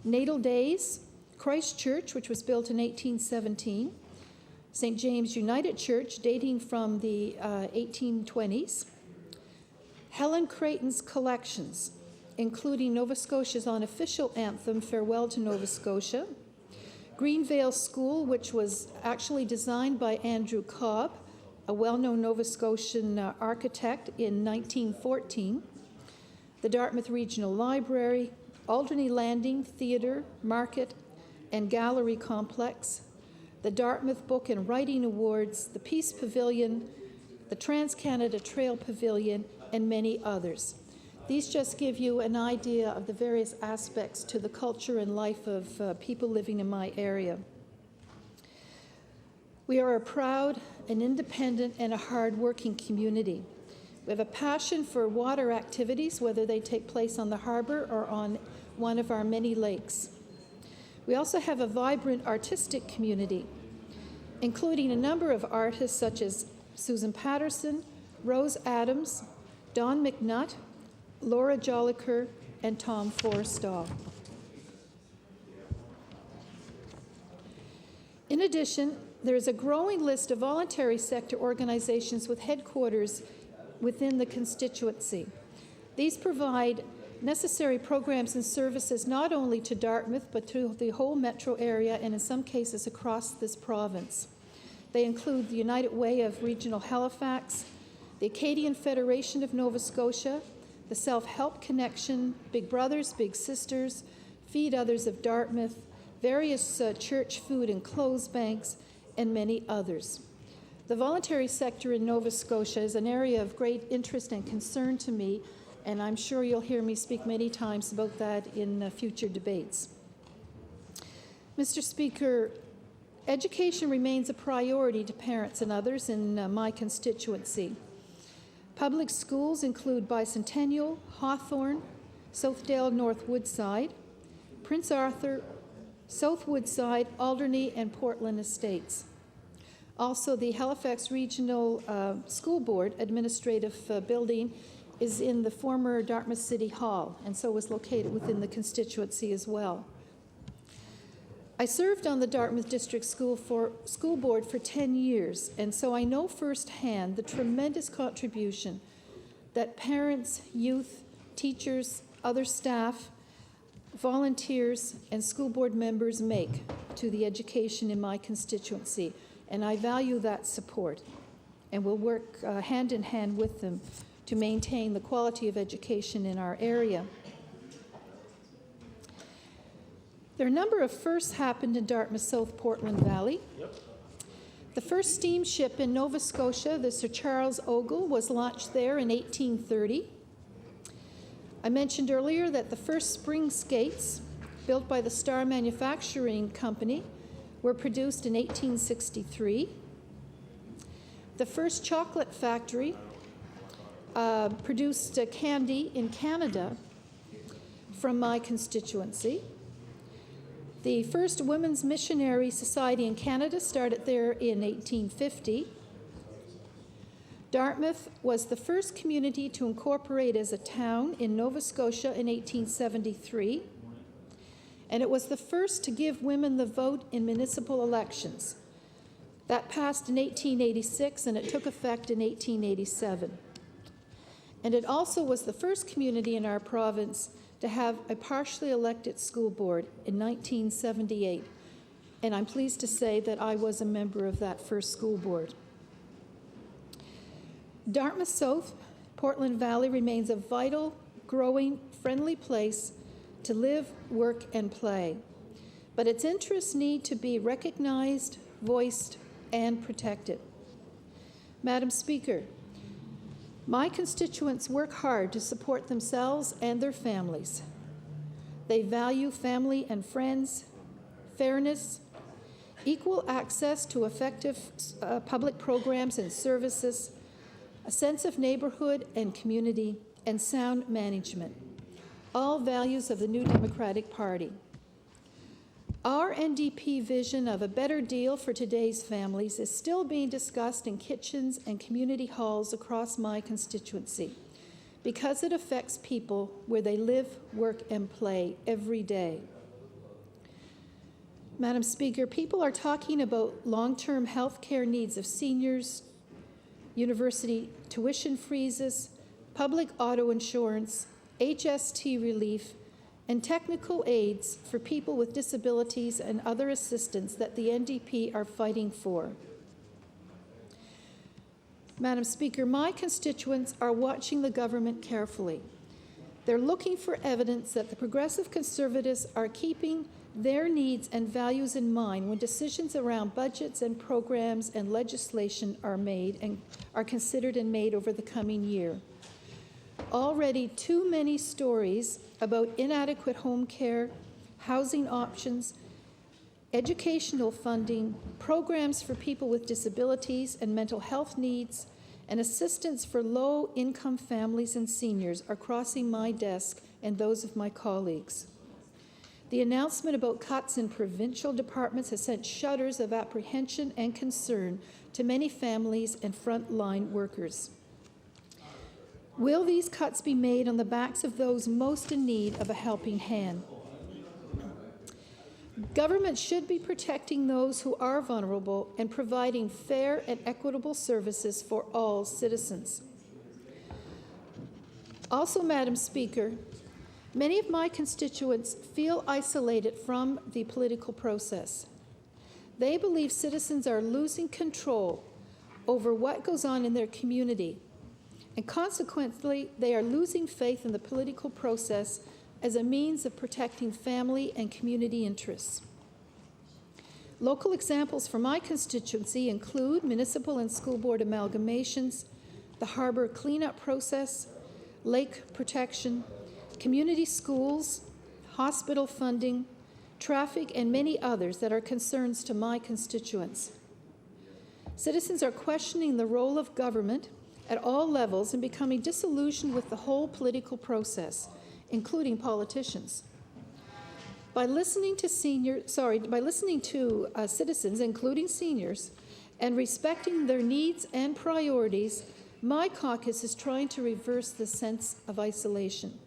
Natal Days, Christ Church, which was built in 1817, St. James United Church, dating from the 1820s, Helen Creighton's collections, including Nova Scotia's unofficial anthem, Farewell to Nova Scotia, Greenvale School, which was actually designed by Andrew Cobb, a well-known Nova Scotian architect, in 1914, the Dartmouth Regional Library, Alderney Landing Theatre, Market, and Gallery Complex, the Dartmouth Book and Writing Awards, the Peace Pavilion, the Trans-Canada Trail Pavilion, and many others. These just give you an idea of the various aspects to the culture and life of people living in my area. We are a proud, an independent, and a hard-working community. We have a passion for water activities, whether they take place on the harbour or on one of our many lakes. We also have a vibrant artistic community, including a number of artists such as Susan Patterson, Rose Adams, Don McNutt, Laura Jolliker, and Tom Forstall. In addition, there is a growing list of voluntary sector organizations with headquarters within the constituency. These provide necessary programs and services not only to Dartmouth, but to the whole metro area and in some cases across this province. They include the United Way of Regional Halifax, the Acadian Federation of Nova Scotia, the Self-Help Connection, Big Brothers, Big Sisters, Feed Others of Dartmouth, various church food and clothes banks, and many others. The voluntary sector in Nova Scotia is an area of great interest and concern to me, and I'm sure you'll hear me speak many times about that in future debates. Mr. Speaker, education remains a priority to parents and others in my constituency. Public schools include Bicentennial, Hawthorne, Southdale North Woodside, Prince Arthur, South Woodside, Alderney, and Portland Estates. Also, the Halifax Regional School Board Administrative Building is in the former Dartmouth City Hall, and so was located within the constituency as well. I served on the Dartmouth District School Board for 10 years, and so I know firsthand the tremendous contribution that parents, youth, teachers, other staff, volunteers, and school board members make to the education in my constituency, and I value that support and will work hand in hand with them to maintain the quality of education in our area. There are a number of firsts happened in Dartmouth South Portland Valley. The first steamship in Nova Scotia, the Sir Charles Ogle, was launched there in 1830. I mentioned earlier that the first spring skates, built by the Star Manufacturing Company, were produced in 1863. The first chocolate factory produced candy in Canada from my constituency. The first Women's Missionary Society in Canada started there in 1850. Dartmouth was the first community to incorporate as a town in Nova Scotia in 1873, and it was the first to give women the vote in municipal elections. That passed in 1886, and it took effect in 1887. And it also was the first community in our province to have a partially elected school board in 1978. And I'm pleased to say that I was a member of that first school board. Dartmouth South, Portland Valley remains a vital, growing, friendly place to live, work, and play. But its interests need to be recognized, voiced, and protected. Madam Speaker, my constituents work hard to support themselves and their families. They value family and friends, fairness, equal access to effective public programs and services, a sense of neighborhood and community, and sound management, all values of the New Democratic Party. Our NDP vision of a better deal for today's families is still being discussed in kitchens and community halls across my constituency because it affects people where they live, work, and play every day. Madam Speaker, people are talking about long-term health care needs of seniors, university tuition freezes, public auto insurance, HST relief, and technical aids for people with disabilities and other assistance that the NDP are fighting for. Madam Speaker, my constituents are watching the government carefully. They're looking for evidence that the Progressive Conservatives are keeping their needs and values in mind when decisions around budgets and programs and legislation are made and are considered and made over the coming year. Already too many stories about inadequate home care, housing options, educational funding, programs for people with disabilities and mental health needs, and assistance for low-income families and seniors are crossing my desk and those of my colleagues. The announcement about cuts in provincial departments has sent shudders of apprehension and concern to many families and frontline workers. Will these cuts be made on the backs of those most in need of a helping hand? Government should be protecting those who are vulnerable and providing fair and equitable services for all citizens. Also, Madam Speaker, many of my constituents feel isolated from the political process. They believe citizens are losing control over what goes on in their community, and consequently, they are losing faith in the political process as a means of protecting family and community interests. Local examples for my constituency include municipal and school board amalgamations, the harbour cleanup process, lake protection, community schools, hospital funding, traffic, and many others that are concerns to my constituents. Citizens are questioning the role of government at all levels and becoming disillusioned with the whole political process, including politicians. By listening to citizens, including seniors, and respecting their needs and priorities, my caucus is trying to reverse the sense of isolation.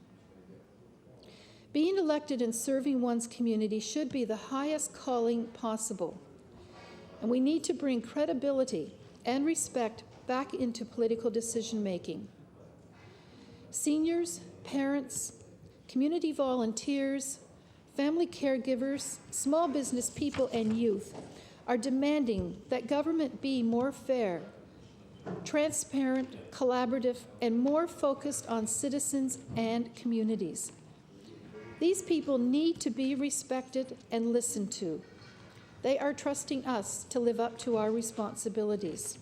Being elected and serving one's community should be the highest calling possible, and we need to bring credibility and respect back into political decision-making. Seniors, parents, community volunteers, family caregivers, small business people, and youth are demanding that government be more fair, transparent, collaborative, and more focused on citizens and communities. These people need to be respected and listened to. They are trusting us to live up to our responsibilities.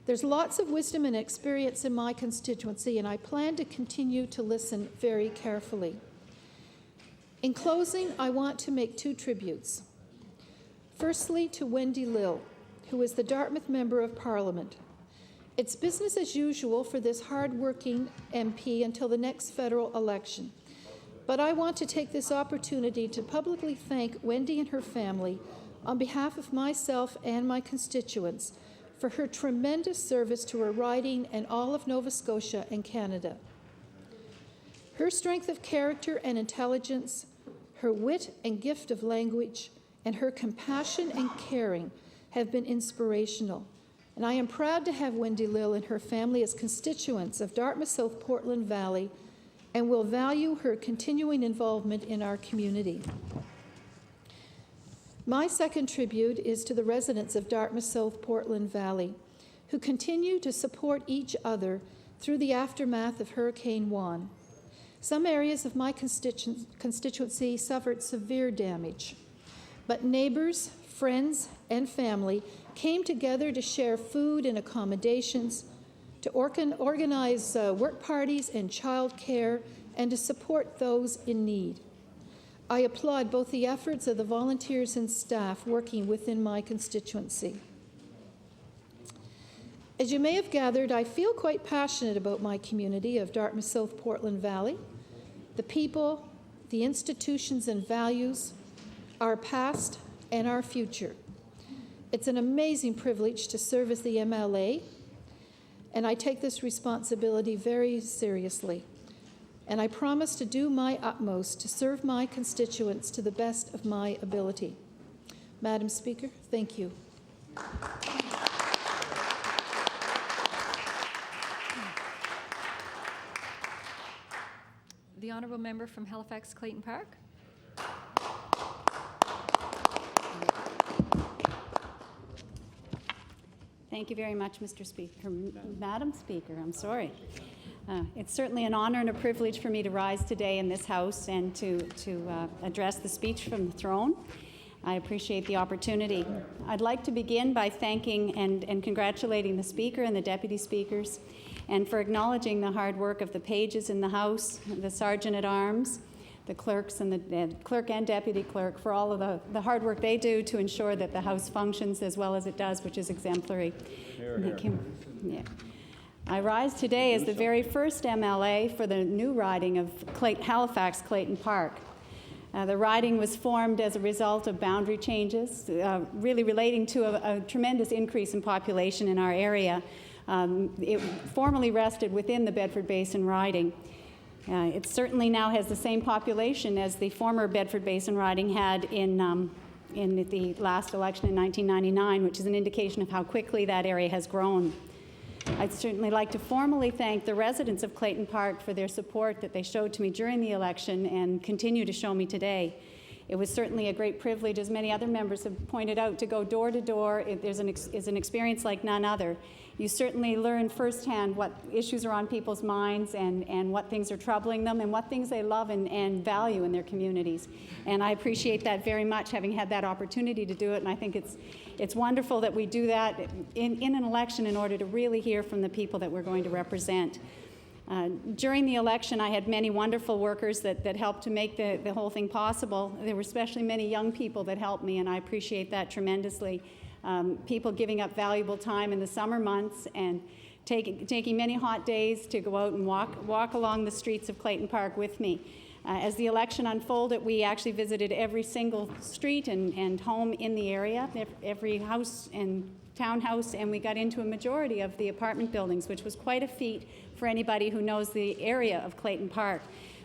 There's lots of wisdom and experience in my constituency, and I plan to continue to listen very carefully. In closing, I want to make two tributes. Firstly, to Wendy Lill, who is the Dartmouth Member of Parliament. It's business as usual for this hard-working MP until the next federal election. But I want to take this opportunity to publicly thank Wendy and her family on behalf of myself and my constituents for her tremendous service to her riding and all of Nova Scotia and Canada. Her strength of character and intelligence, her wit and gift of language, and her compassion and caring have been inspirational. And I am proud to have Wendy Lill and her family as constituents of Dartmouth South Portland Valley, and will value her continuing involvement in our community. My second tribute is to the residents of Dartmouth South Portland Valley, who continue to support each other through the aftermath of Hurricane Juan. Some areas of my constituency suffered severe damage, but neighbors, friends, and family came together to share food and accommodations, to organize work parties and child care, and to support those in need. I applaud both the efforts of the volunteers and staff working within my constituency. As you may have gathered, I feel quite passionate about my community of Dartmouth South Portland Valley, the people, the institutions and values, our past and our future. It's an amazing privilege to serve as the MLA, and I take this responsibility very seriously. And I promise to do my utmost to serve my constituents to the best of my ability. Madam Speaker, thank you. The honourable member from Halifax Clayton Park. Thank you very much, Mr. Speaker. Madam Speaker, I'm sorry. It's certainly an honor and a privilege for me to rise today in this House and to address the speech from the throne. I appreciate the opportunity. I'd like to begin by thanking and congratulating the Speaker and the Deputy Speakers, and for acknowledging the hard work of the pages in the House, the Sergeant-at-Arms, the clerks and the clerk and deputy clerk, for all of the hard work they do to ensure that the House functions as well as it does, which is exemplary. Thank you. Yeah. I rise today as the very first MLA for the new riding of Halifax Clayton Park. The riding was formed as a result of boundary changes, really relating to a tremendous increase in population in our area. It formerly rested within the Bedford Basin riding. It certainly now has the same population as the former Bedford Basin riding had in the last election in 1999, which is an indication of how quickly that area has grown. I'd certainly like to formally thank the residents of Clayton Park for their support that they showed to me during the election and continue to show me today. It was certainly a great privilege, as many other members have pointed out, to go door to door. Is an experience like none other. You certainly learn firsthand what issues are on people's minds and what things are troubling them and what things they love and value in their communities. And I appreciate that very much, having had that opportunity to do it. And I think it's wonderful that we do that in an election in order to really hear from the people that we're going to represent. During the election, I had many wonderful workers that helped to make the whole thing possible. There were especially many young people that helped me, and I appreciate that tremendously. People giving up valuable time in the summer months and taking many hot days to go out and walk along the streets of Clayton Park with me. As the election unfolded, we actually visited every single street and home in the area, every house and townhouse, and we got into a majority of the apartment buildings, which was quite a feat for anybody who knows the area of Clayton Park.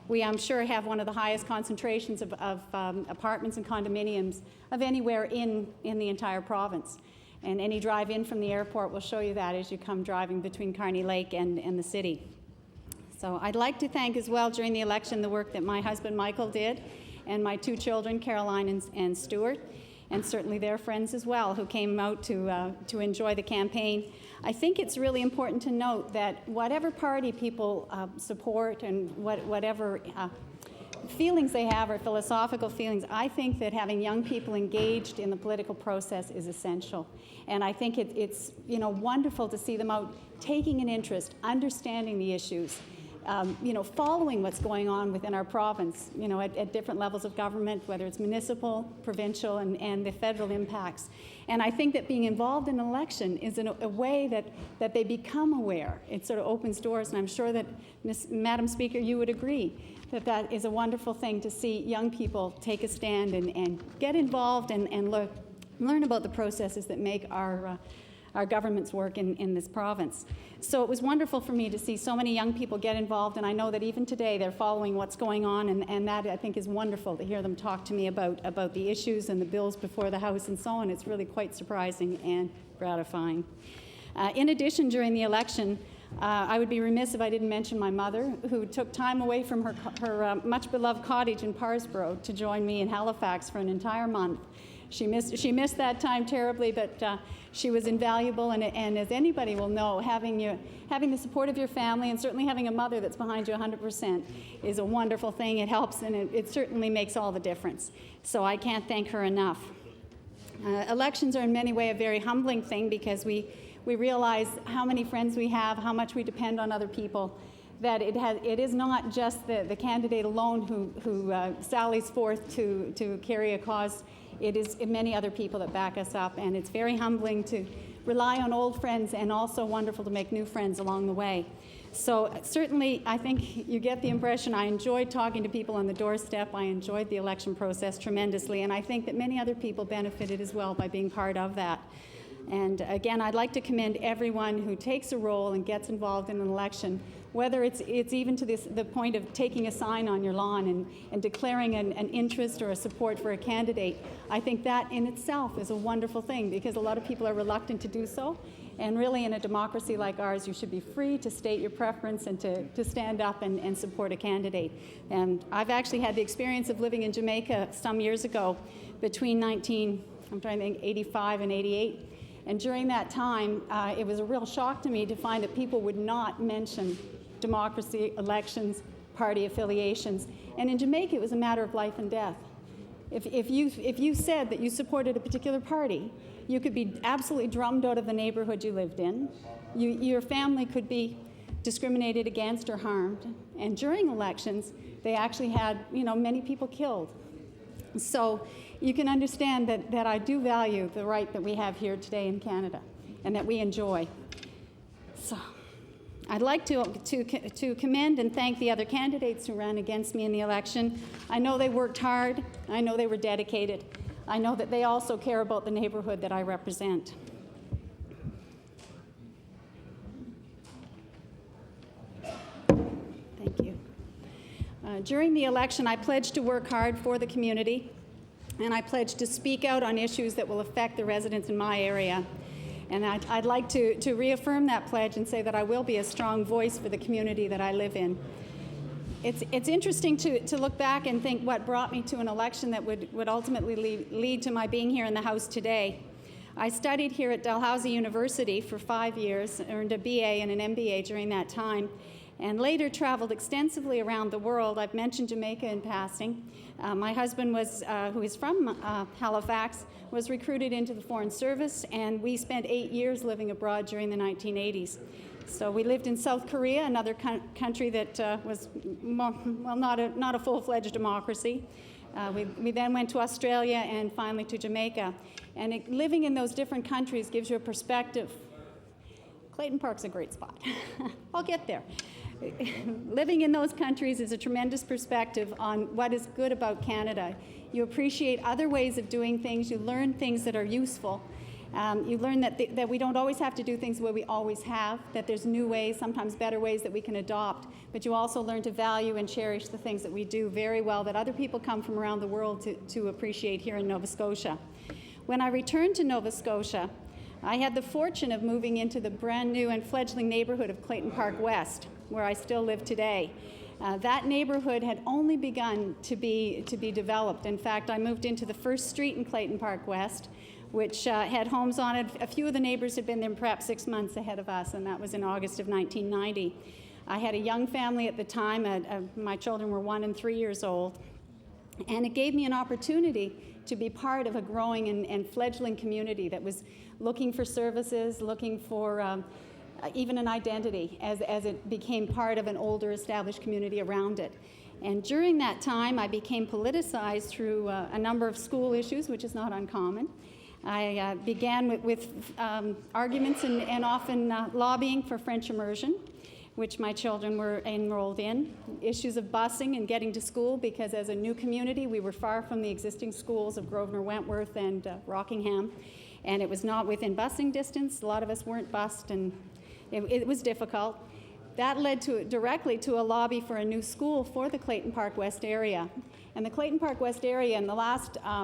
We, I'm sure, have one of the highest concentrations of apartments and condominiums of anywhere in the entire province. And any drive in from the airport will show you that as you come driving between Carney Lake and the city. So I'd like to thank as well during the election the work that my husband Michael did and my two children, Caroline and Stuart, and certainly their friends as well, who came out to enjoy the campaign. I think it's really important to note that whatever party people support and whatever feelings they have are philosophical feelings. I think that having young people engaged in the political process is essential. And I think it's wonderful to see them out taking an interest, understanding the issues, following what's going on within our province, at different levels of government, whether it's municipal, provincial, and the federal impacts. And I think that being involved in an election is a way that they become aware. It sort of opens doors, and I'm sure that, Madam Speaker, you would agree that is a wonderful thing to see young people take a stand and get involved and learn about the processes that make our government's work in this province. So it was wonderful for me to see so many young people get involved, and I know that even today they're following what's going on, and that I think is wonderful to hear them talk to me about the issues and the bills before the House and so on. It's really quite surprising and gratifying. In addition, during the election, I would be remiss if I didn't mention my mother, who took time away from her much-beloved cottage in Parsborough to join me in Halifax for an entire month. She missed that time terribly, but she was invaluable, and as anybody will know, having the support of your family and certainly having a mother that's behind you 100% is a wonderful thing. It helps, and it certainly makes all the difference. So I can't thank her enough. Elections are in many ways a very humbling thing because we realize how many friends we have, how much we depend on other people, that it is not just the candidate alone who sallies forth to carry a cause. It is many other people that back us up, and it's very humbling to rely on old friends and also wonderful to make new friends along the way. So certainly, I think you get the impression I enjoyed talking to people on the doorstep. I enjoyed the election process tremendously, and I think that many other people benefited as well by being part of that. And again, I'd like to commend everyone who takes a role and gets involved in an election, whether it's even to the point of taking a sign on your lawn and declaring an interest or a support for a candidate. I think that in itself is a wonderful thing because a lot of people are reluctant to do so. And really, in a democracy like ours, you should be free to state your preference and to stand up and support a candidate. And I've actually had the experience of living in Jamaica some years ago between 85 and 88. And during that time, it was a real shock to me to find that people would not mention democracy, elections, party affiliations. And in Jamaica, it was a matter of life and death. If you said that you supported a particular party, you could be absolutely drummed out of the neighborhood you lived in. Your family could be discriminated against or harmed. And during elections, they actually had, many people killed. So you can understand that I do value the right that we have here today in Canada and that we enjoy. So I'd like to commend and thank the other candidates who ran against me in the election. I know they worked hard. I know they were dedicated. I know that they also care about the neighborhood that I represent. Thank you. During the election, I pledged to work hard for the community, and I pledged to speak out on issues that will affect the residents in my area. And I'd like to reaffirm that pledge and say that I will be a strong voice for the community that I live in. It's interesting to look back and think what brought me to an election that would ultimately lead to my being here in the House today. I studied here at Dalhousie University for 5 years, earned a BA and an MBA during that time, and later traveled extensively around the world. I've mentioned Jamaica in passing. My husband who is from Halifax, was recruited into the Foreign Service, and we spent 8 years living abroad during the 1980s. So we lived in South Korea, another country that was not a full-fledged democracy. We then went to Australia and finally to Jamaica. And living in those different countries gives you a perspective. Clayton Park's a great spot. I'll get there. Living in those countries is a tremendous perspective on what is good about Canada. You appreciate other ways of doing things. You learn things that are useful. You learn that we don't always have to do things the way we always have, that there's new ways, sometimes better ways that we can adopt. But you also learn to value and cherish the things that we do very well that other people come from around the world to appreciate here in Nova Scotia. When I returned to Nova Scotia, I had the fortune of moving into the brand new and fledgling neighborhood of Clayton Park West, where I still live today. That neighborhood had only begun to be developed. In fact, I moved into the first street in Clayton Park West, which had homes on it. A few of the neighbors had been there perhaps 6 months ahead of us, and that was in August of 1990. I had a young family at the time. My children were 1 and 3 years old. And it gave me an opportunity to be part of a growing and fledgling community that was looking for services, looking for even an identity as it became part of an older established community around it. And during that time, I became politicized through a number of school issues, which is not uncommon. I began with arguments and often lobbying for French immersion, which my children were enrolled in. Issues of busing and getting to school, because as a new community, we were far from the existing schools of Grosvenor, Wentworth, and Rockingham. And it was not within busing distance. A lot of us weren't bused, and it was difficult. That led directly to a lobby for a new school for the Clayton Park West area. And the Clayton Park West area in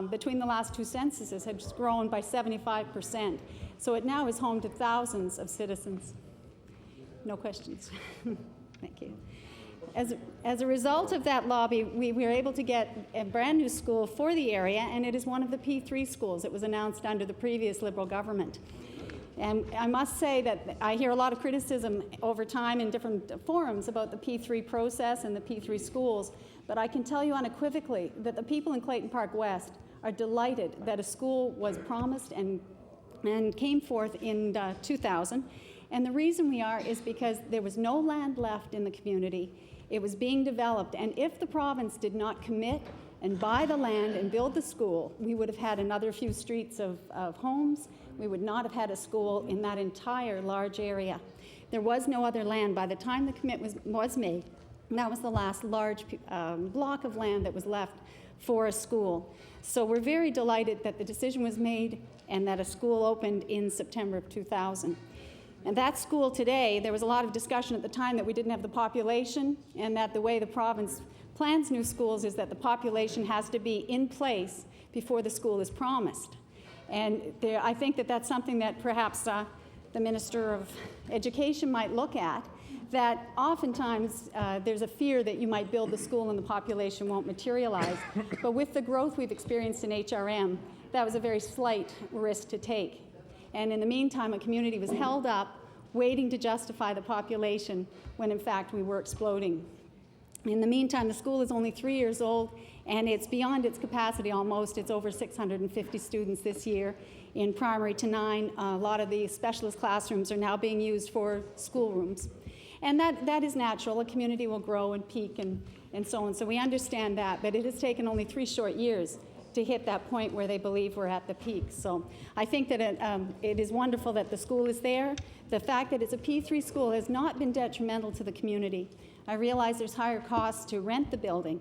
between the last 2 censuses has grown by 75%. So it now is home to thousands of citizens. No questions. Thank you. As a result of that lobby, we were able to get a brand new school for the area, and it is one of the P3 schools. It was announced under the previous Liberal government. And I must say that I hear a lot of criticism over time in different forums about the P3 process and the P3 schools, but I can tell you unequivocally that the people in Clayton Park West are delighted that a school was promised and came forth in 2000. And the reason we are is because there was no land left in the community. It was being developed, and if the province did not commit and buy the land and build the school, we would have had another few streets of homes. We would not have had a school in that entire large area. There was no other land. By the time the commitment was made, that was the last large block of land that was left for a school. So we're very delighted that the decision was made and that a school opened in September of 2000. And that school today, there was a lot of discussion at the time that we didn't have the population, and that the way the province plans new schools is that the population has to be in place before the school is promised. And I think that that's something that perhaps the Minister of Education might look at, that oftentimes there's a fear that you might build the school and the population won't materialize. But with the growth we've experienced in HRM, that was a very slight risk to take. And in the meantime, a community was held up, waiting to justify the population when in fact we were exploding. In the meantime, the school is only 3 years old, and it's beyond its capacity almost. It's over 650 students this year in primary to 9. A lot of the specialist classrooms are now being used for schoolrooms. And that is natural. A community will grow and peak and so on. So we understand that, but it has taken only 3 short years to hit that point where they believe we're at the peak. So I think that it is wonderful that the school is there. The fact that it's a P3 school has not been detrimental to the community. I realize there's higher costs to rent the building,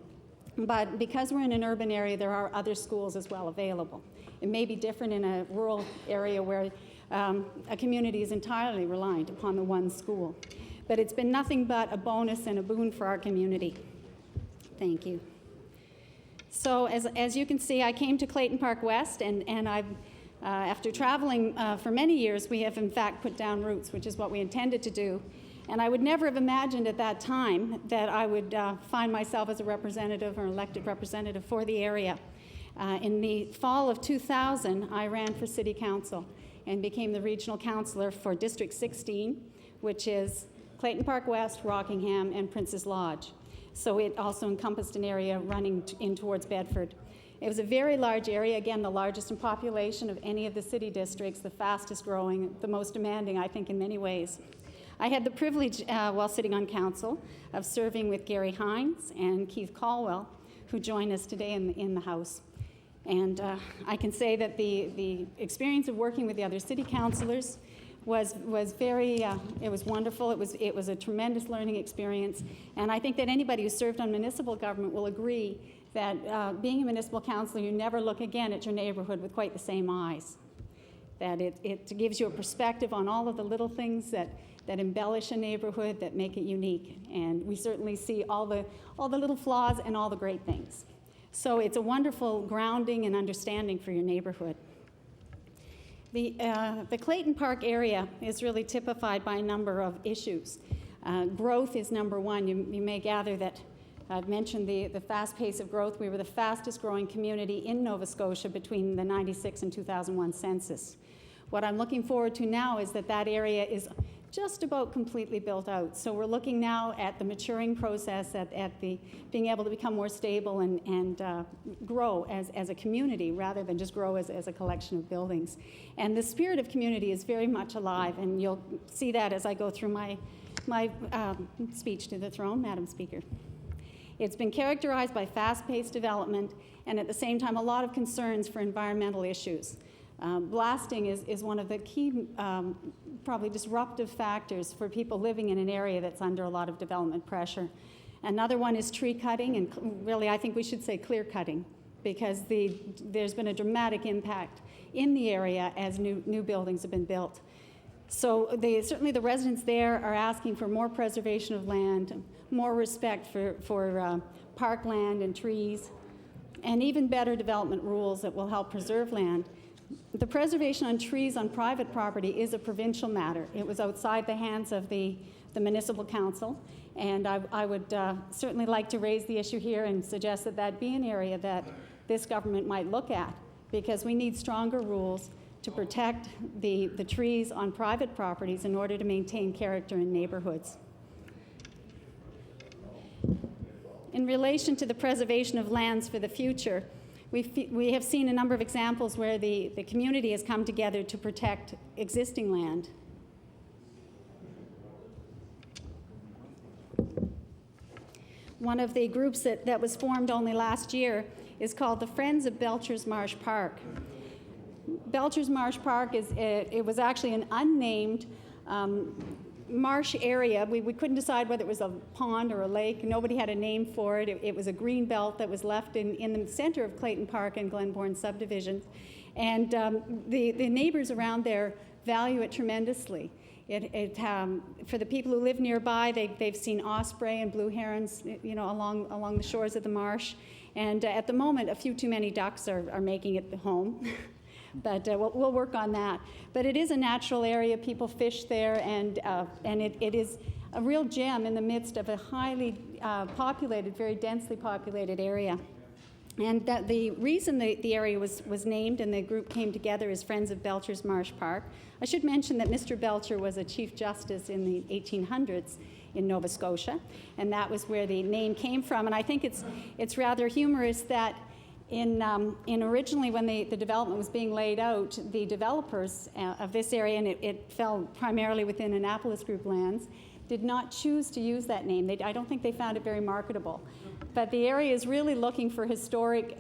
but because we're in an urban area, there are other schools as well available. It may be different in a rural area where a community is entirely reliant upon the one school. But it's been nothing but a bonus and a boon for our community. Thank you. So as you can see, I came to Clayton Park West, and I've, after traveling for many years, we have in fact put down roots, which is what we intended to do. And I would never have imagined at that time that I would find myself as a representative or elected representative for the area. In the fall of 2000, I ran for City Council and became the regional councillor for District 16, which is Clayton Park West, Rockingham, and Prince's Lodge. So it also encompassed an area running in towards Bedford. It was a very large area, again, the largest in population of any of the city districts, the fastest growing, the most demanding, I think, in many ways. I had the privilege, while sitting on council, of serving with Gary Hines and Keith Caldwell, who join us today in the House. And I can say that the experience of working with the other city councillors was very, it was wonderful. It was a tremendous learning experience. And I think that anybody who served on municipal government will agree that being a municipal councillor, you never look again at your neighborhood with quite the same eyes. That it gives you a perspective on all of the little things that embellish a neighborhood, that make it unique. And we certainly see all the little flaws and all the great things. So it's a wonderful grounding and understanding for your neighborhood. The Clayton Park area is really typified by a number of issues. Growth is number one. You may gather that I've mentioned the fast pace of growth. We were the fastest growing community in Nova Scotia between the 96 and 2001 census. What I'm looking forward to now is that area is just about completely built out. So we're looking now at the maturing process, at the being able to become more stable and grow as a community rather than just grow as a collection of buildings. And the spirit of community is very much alive, and you'll see that as I go through my speech to the throne, Madam Speaker. It's been characterized by fast-paced development and at the same time a lot of concerns for environmental issues. Blasting is one of the key, probably disruptive factors for people living in an area that's under a lot of development pressure. Another one is tree cutting, and really I think we should say clear cutting, because there's been a dramatic impact in the area as new buildings have been built. So certainly the residents there are asking for more preservation of land, more respect for parkland and trees, and even better development rules that will help preserve land. The preservation on trees on private property is a provincial matter. It was outside the hands of the municipal council, and I would certainly like to raise the issue here and suggest that that be an area that this government might look at, because we need stronger rules to protect the trees on private properties in order to maintain character in neighborhoods. In relation to the preservation of lands for the future, we have seen a number of examples where the community has come together to protect existing land. One of the groups that was formed only last year is called the Friends of Belcher's Marsh Park. Belcher's Marsh Park it was actually an unnamed marsh area. We couldn't decide whether it was a pond or a lake. Nobody had a name for it. It was a green belt that was left in the center of Clayton Park and Glenbourne subdivisions. And the neighbors around there value it tremendously. For the people who live nearby, they've seen osprey and blue herons, along the shores of the marsh. And at the moment, a few too many ducks are making it home. But we'll work on that. But it is a natural area. People fish there, and it is a real gem in the midst of a highly populated, very densely populated area. And the reason the area was named and the group came together is Friends of Belcher's Marsh Park. I should mention that Mr. Belcher was a Chief Justice in the 1800s in Nova Scotia, and that was where the name came from. And I think it's rather humorous that in originally when the development was being laid out, the developers of this area, and it fell primarily within Annapolis Group lands, did not choose to use that name. I don't think they found it very marketable. But the area is really looking for historic,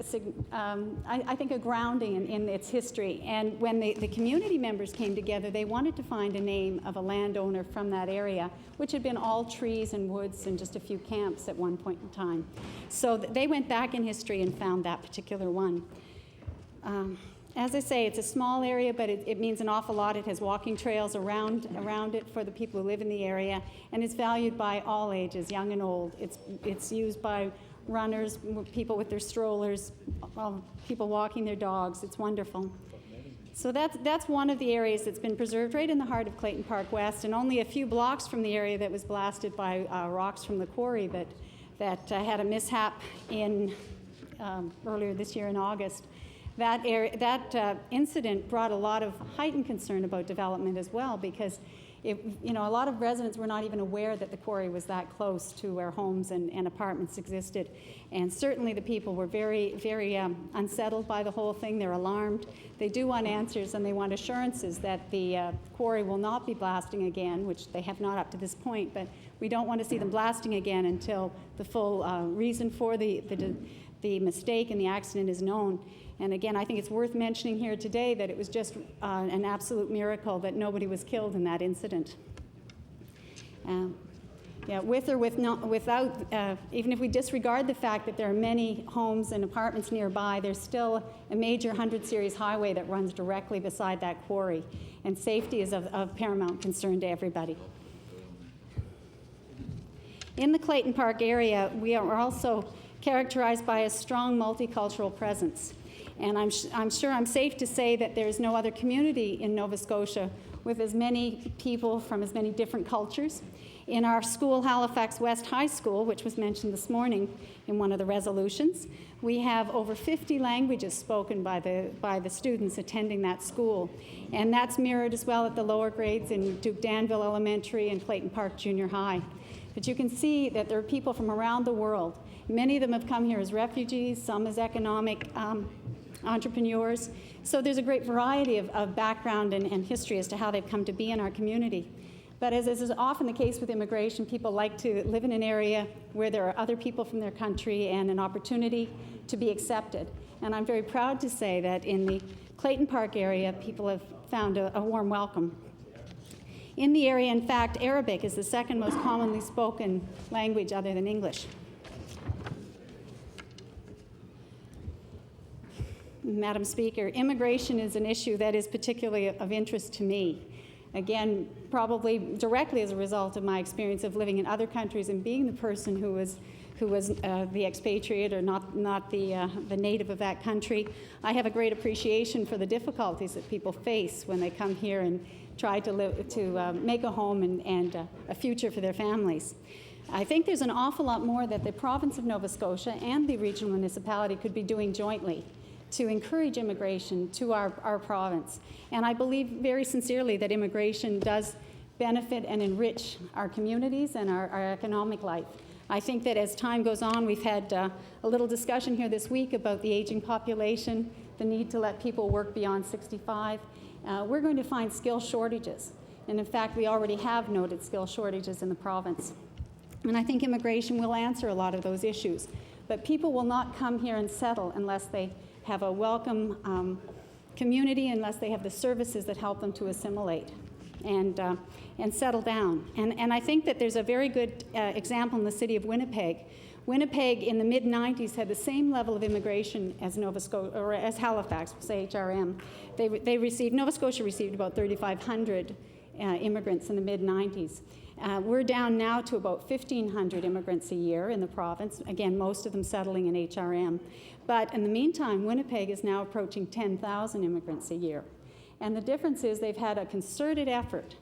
I think, a grounding in its history. And when the community members came together, they wanted to find a name of a landowner from that area, which had been all trees and woods and just a few camps at one point in time. So they went back in history and found that particular one. As I say, it's a small area, but it means an awful lot. It has walking trails around it for the people who live in the area, and it's valued by all ages, young and old. It's used by runners, people with their strollers, people walking their dogs. It's wonderful. So that's one of the areas that's been preserved right in the heart of Clayton Park West, and only a few blocks from the area that was blasted by rocks from the quarry that had a mishap in earlier this year in August. That incident brought a lot of heightened concern about development as well, because a lot of residents were not even aware that the quarry was that close to where homes and apartments existed. And certainly the people were very, very unsettled by the whole thing. They're alarmed. They do want answers, and they want assurances that the quarry will not be blasting again, which they have not up to this point, but we don't want to see them blasting again until the full reason for the mistake and the accident is known. And again, I think it's worth mentioning here today that it was just an absolute miracle that nobody was killed in that incident. With or without, even if we disregard the fact that there are many homes and apartments nearby, there's still a major 100 series highway that runs directly beside that quarry, and safety is of paramount concern to everybody. In the Clayton Park area, we are also characterized by a strong multicultural presence. And I'm sure I'm safe to say that there is no other community in Nova Scotia with as many people from as many different cultures. In our school, Halifax West High School, which was mentioned this morning in one of the resolutions, we have over 50 languages spoken by the students attending that school. And that's mirrored as well at the lower grades in Duke Danville Elementary and Clayton Park Junior High. But you can see that there are people from around the world. Many of them have come here as refugees, some as economic entrepreneurs. So there's a great variety of background and history as to how they've come to be in our community. But as is often the case with immigration, people like to live in an area where there are other people from their country and an opportunity to be accepted. And I'm very proud to say that in the Clayton Park area, people have found a warm welcome. In the area, in fact, Arabic is the second most commonly spoken language other than English. Madam Speaker, immigration is an issue that is particularly of interest to me. Again, probably directly as a result of my experience of living in other countries and being the person who was the expatriate or not the native of that country. I have a great appreciation for the difficulties that people face when they come here and try to make a home and a future for their families. I think there's an awful lot more that the province of Nova Scotia and the regional municipality could be doing jointly to encourage immigration to our province. And I believe very sincerely that immigration does benefit and enrich our communities and our economic life. I think that as time goes on, we've had a little discussion here this week about the aging population, the need to let people work beyond 65. We're going to find skill shortages. And in fact, we already have noted skill shortages in the province. And I think immigration will answer a lot of those issues. But people will not come here and settle unless they have a welcome community, unless they have the services that help them to assimilate and settle down. And I think that there's a very good example in the city of Winnipeg. Winnipeg in the mid-90s had the same level of immigration as Nova Scotia, or as Halifax, say HRM. Nova Scotia received about 3,500 immigrants in the mid-90s. We're down now to about 1,500 immigrants a year in the province, again, most of them settling in HRM. But in the meantime, Winnipeg is now approaching 10,000 immigrants a year. And the difference is they've had a concerted effort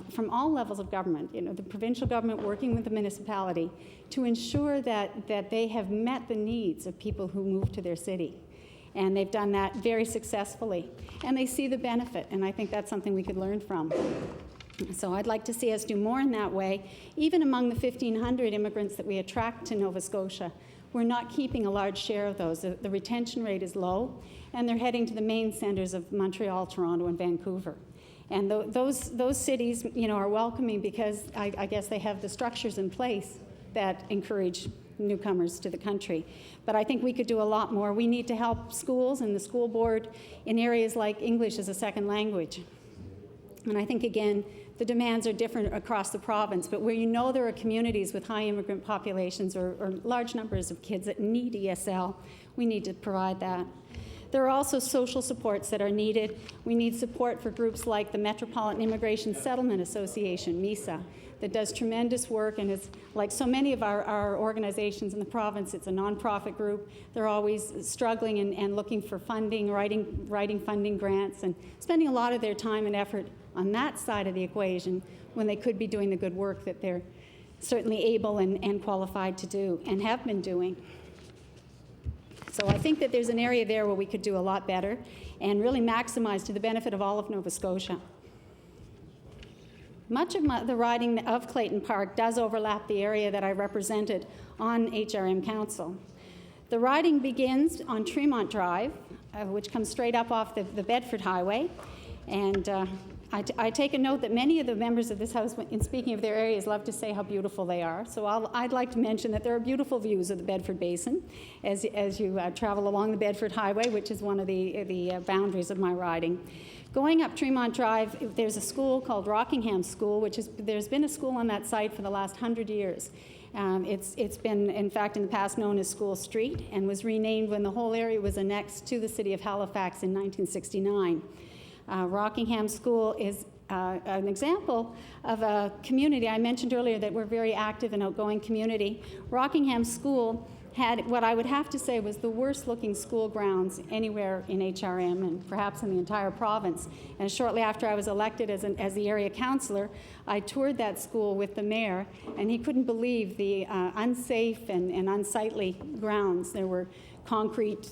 from all levels of government, the provincial government working with the municipality, to ensure that they have met the needs of people who move to their city. And they've done that very successfully. And they see the benefit, and I think that's something we could learn from. So I'd like to see us do more in that way. Even among the 1,500 immigrants that we attract to Nova Scotia, we're not keeping a large share of those. The retention rate is low, and they're heading to the main centers of Montreal, Toronto, and Vancouver. And those cities, are welcoming because I guess they have the structures in place that encourage newcomers to the country. But I think we could do a lot more. We need to help schools and the school board in areas like English as a second language. And I think, again, the demands are different across the province, but where there are communities with high immigrant populations or large numbers of kids that need ESL, we need to provide that. There are also social supports that are needed. We need support for groups like the Metropolitan Immigration Settlement Association, MESA, that does tremendous work and is, like so many of our organizations in the province, it's a nonprofit group. They're always struggling and looking for funding, writing funding grants, and spending a lot of their time and effort on that side of the equation when they could be doing the good work that they're certainly able and qualified to do and have been doing. So I think that there's an area there where we could do a lot better and really maximize to the benefit of all of Nova Scotia. Much of the riding of Clayton Park does overlap the area that I represented on HRM Council. The riding begins on Tremont Drive, which comes straight up off the Bedford Highway. And I take a note that many of the members of this House, in speaking of their areas, love to say how beautiful they are. So I'd like to mention that there are beautiful views of the Bedford Basin as you travel along the Bedford Highway, which is one of the boundaries of my riding. Going up Tremont Drive, there's a school called Rockingham School, there's been a school on that site for the last 100 years. It's been, in fact, in the past known as School Street and was renamed when the whole area was annexed to the city of Halifax in 1969. Rockingham School is an example of a community. I mentioned earlier that we're a very active and outgoing community. Rockingham School had what I would have to say was the worst looking school grounds anywhere in HRM and perhaps in the entire province. And shortly after I was elected as the area councillor, I toured that school with the mayor, and he couldn't believe the unsafe and unsightly grounds. There were concrete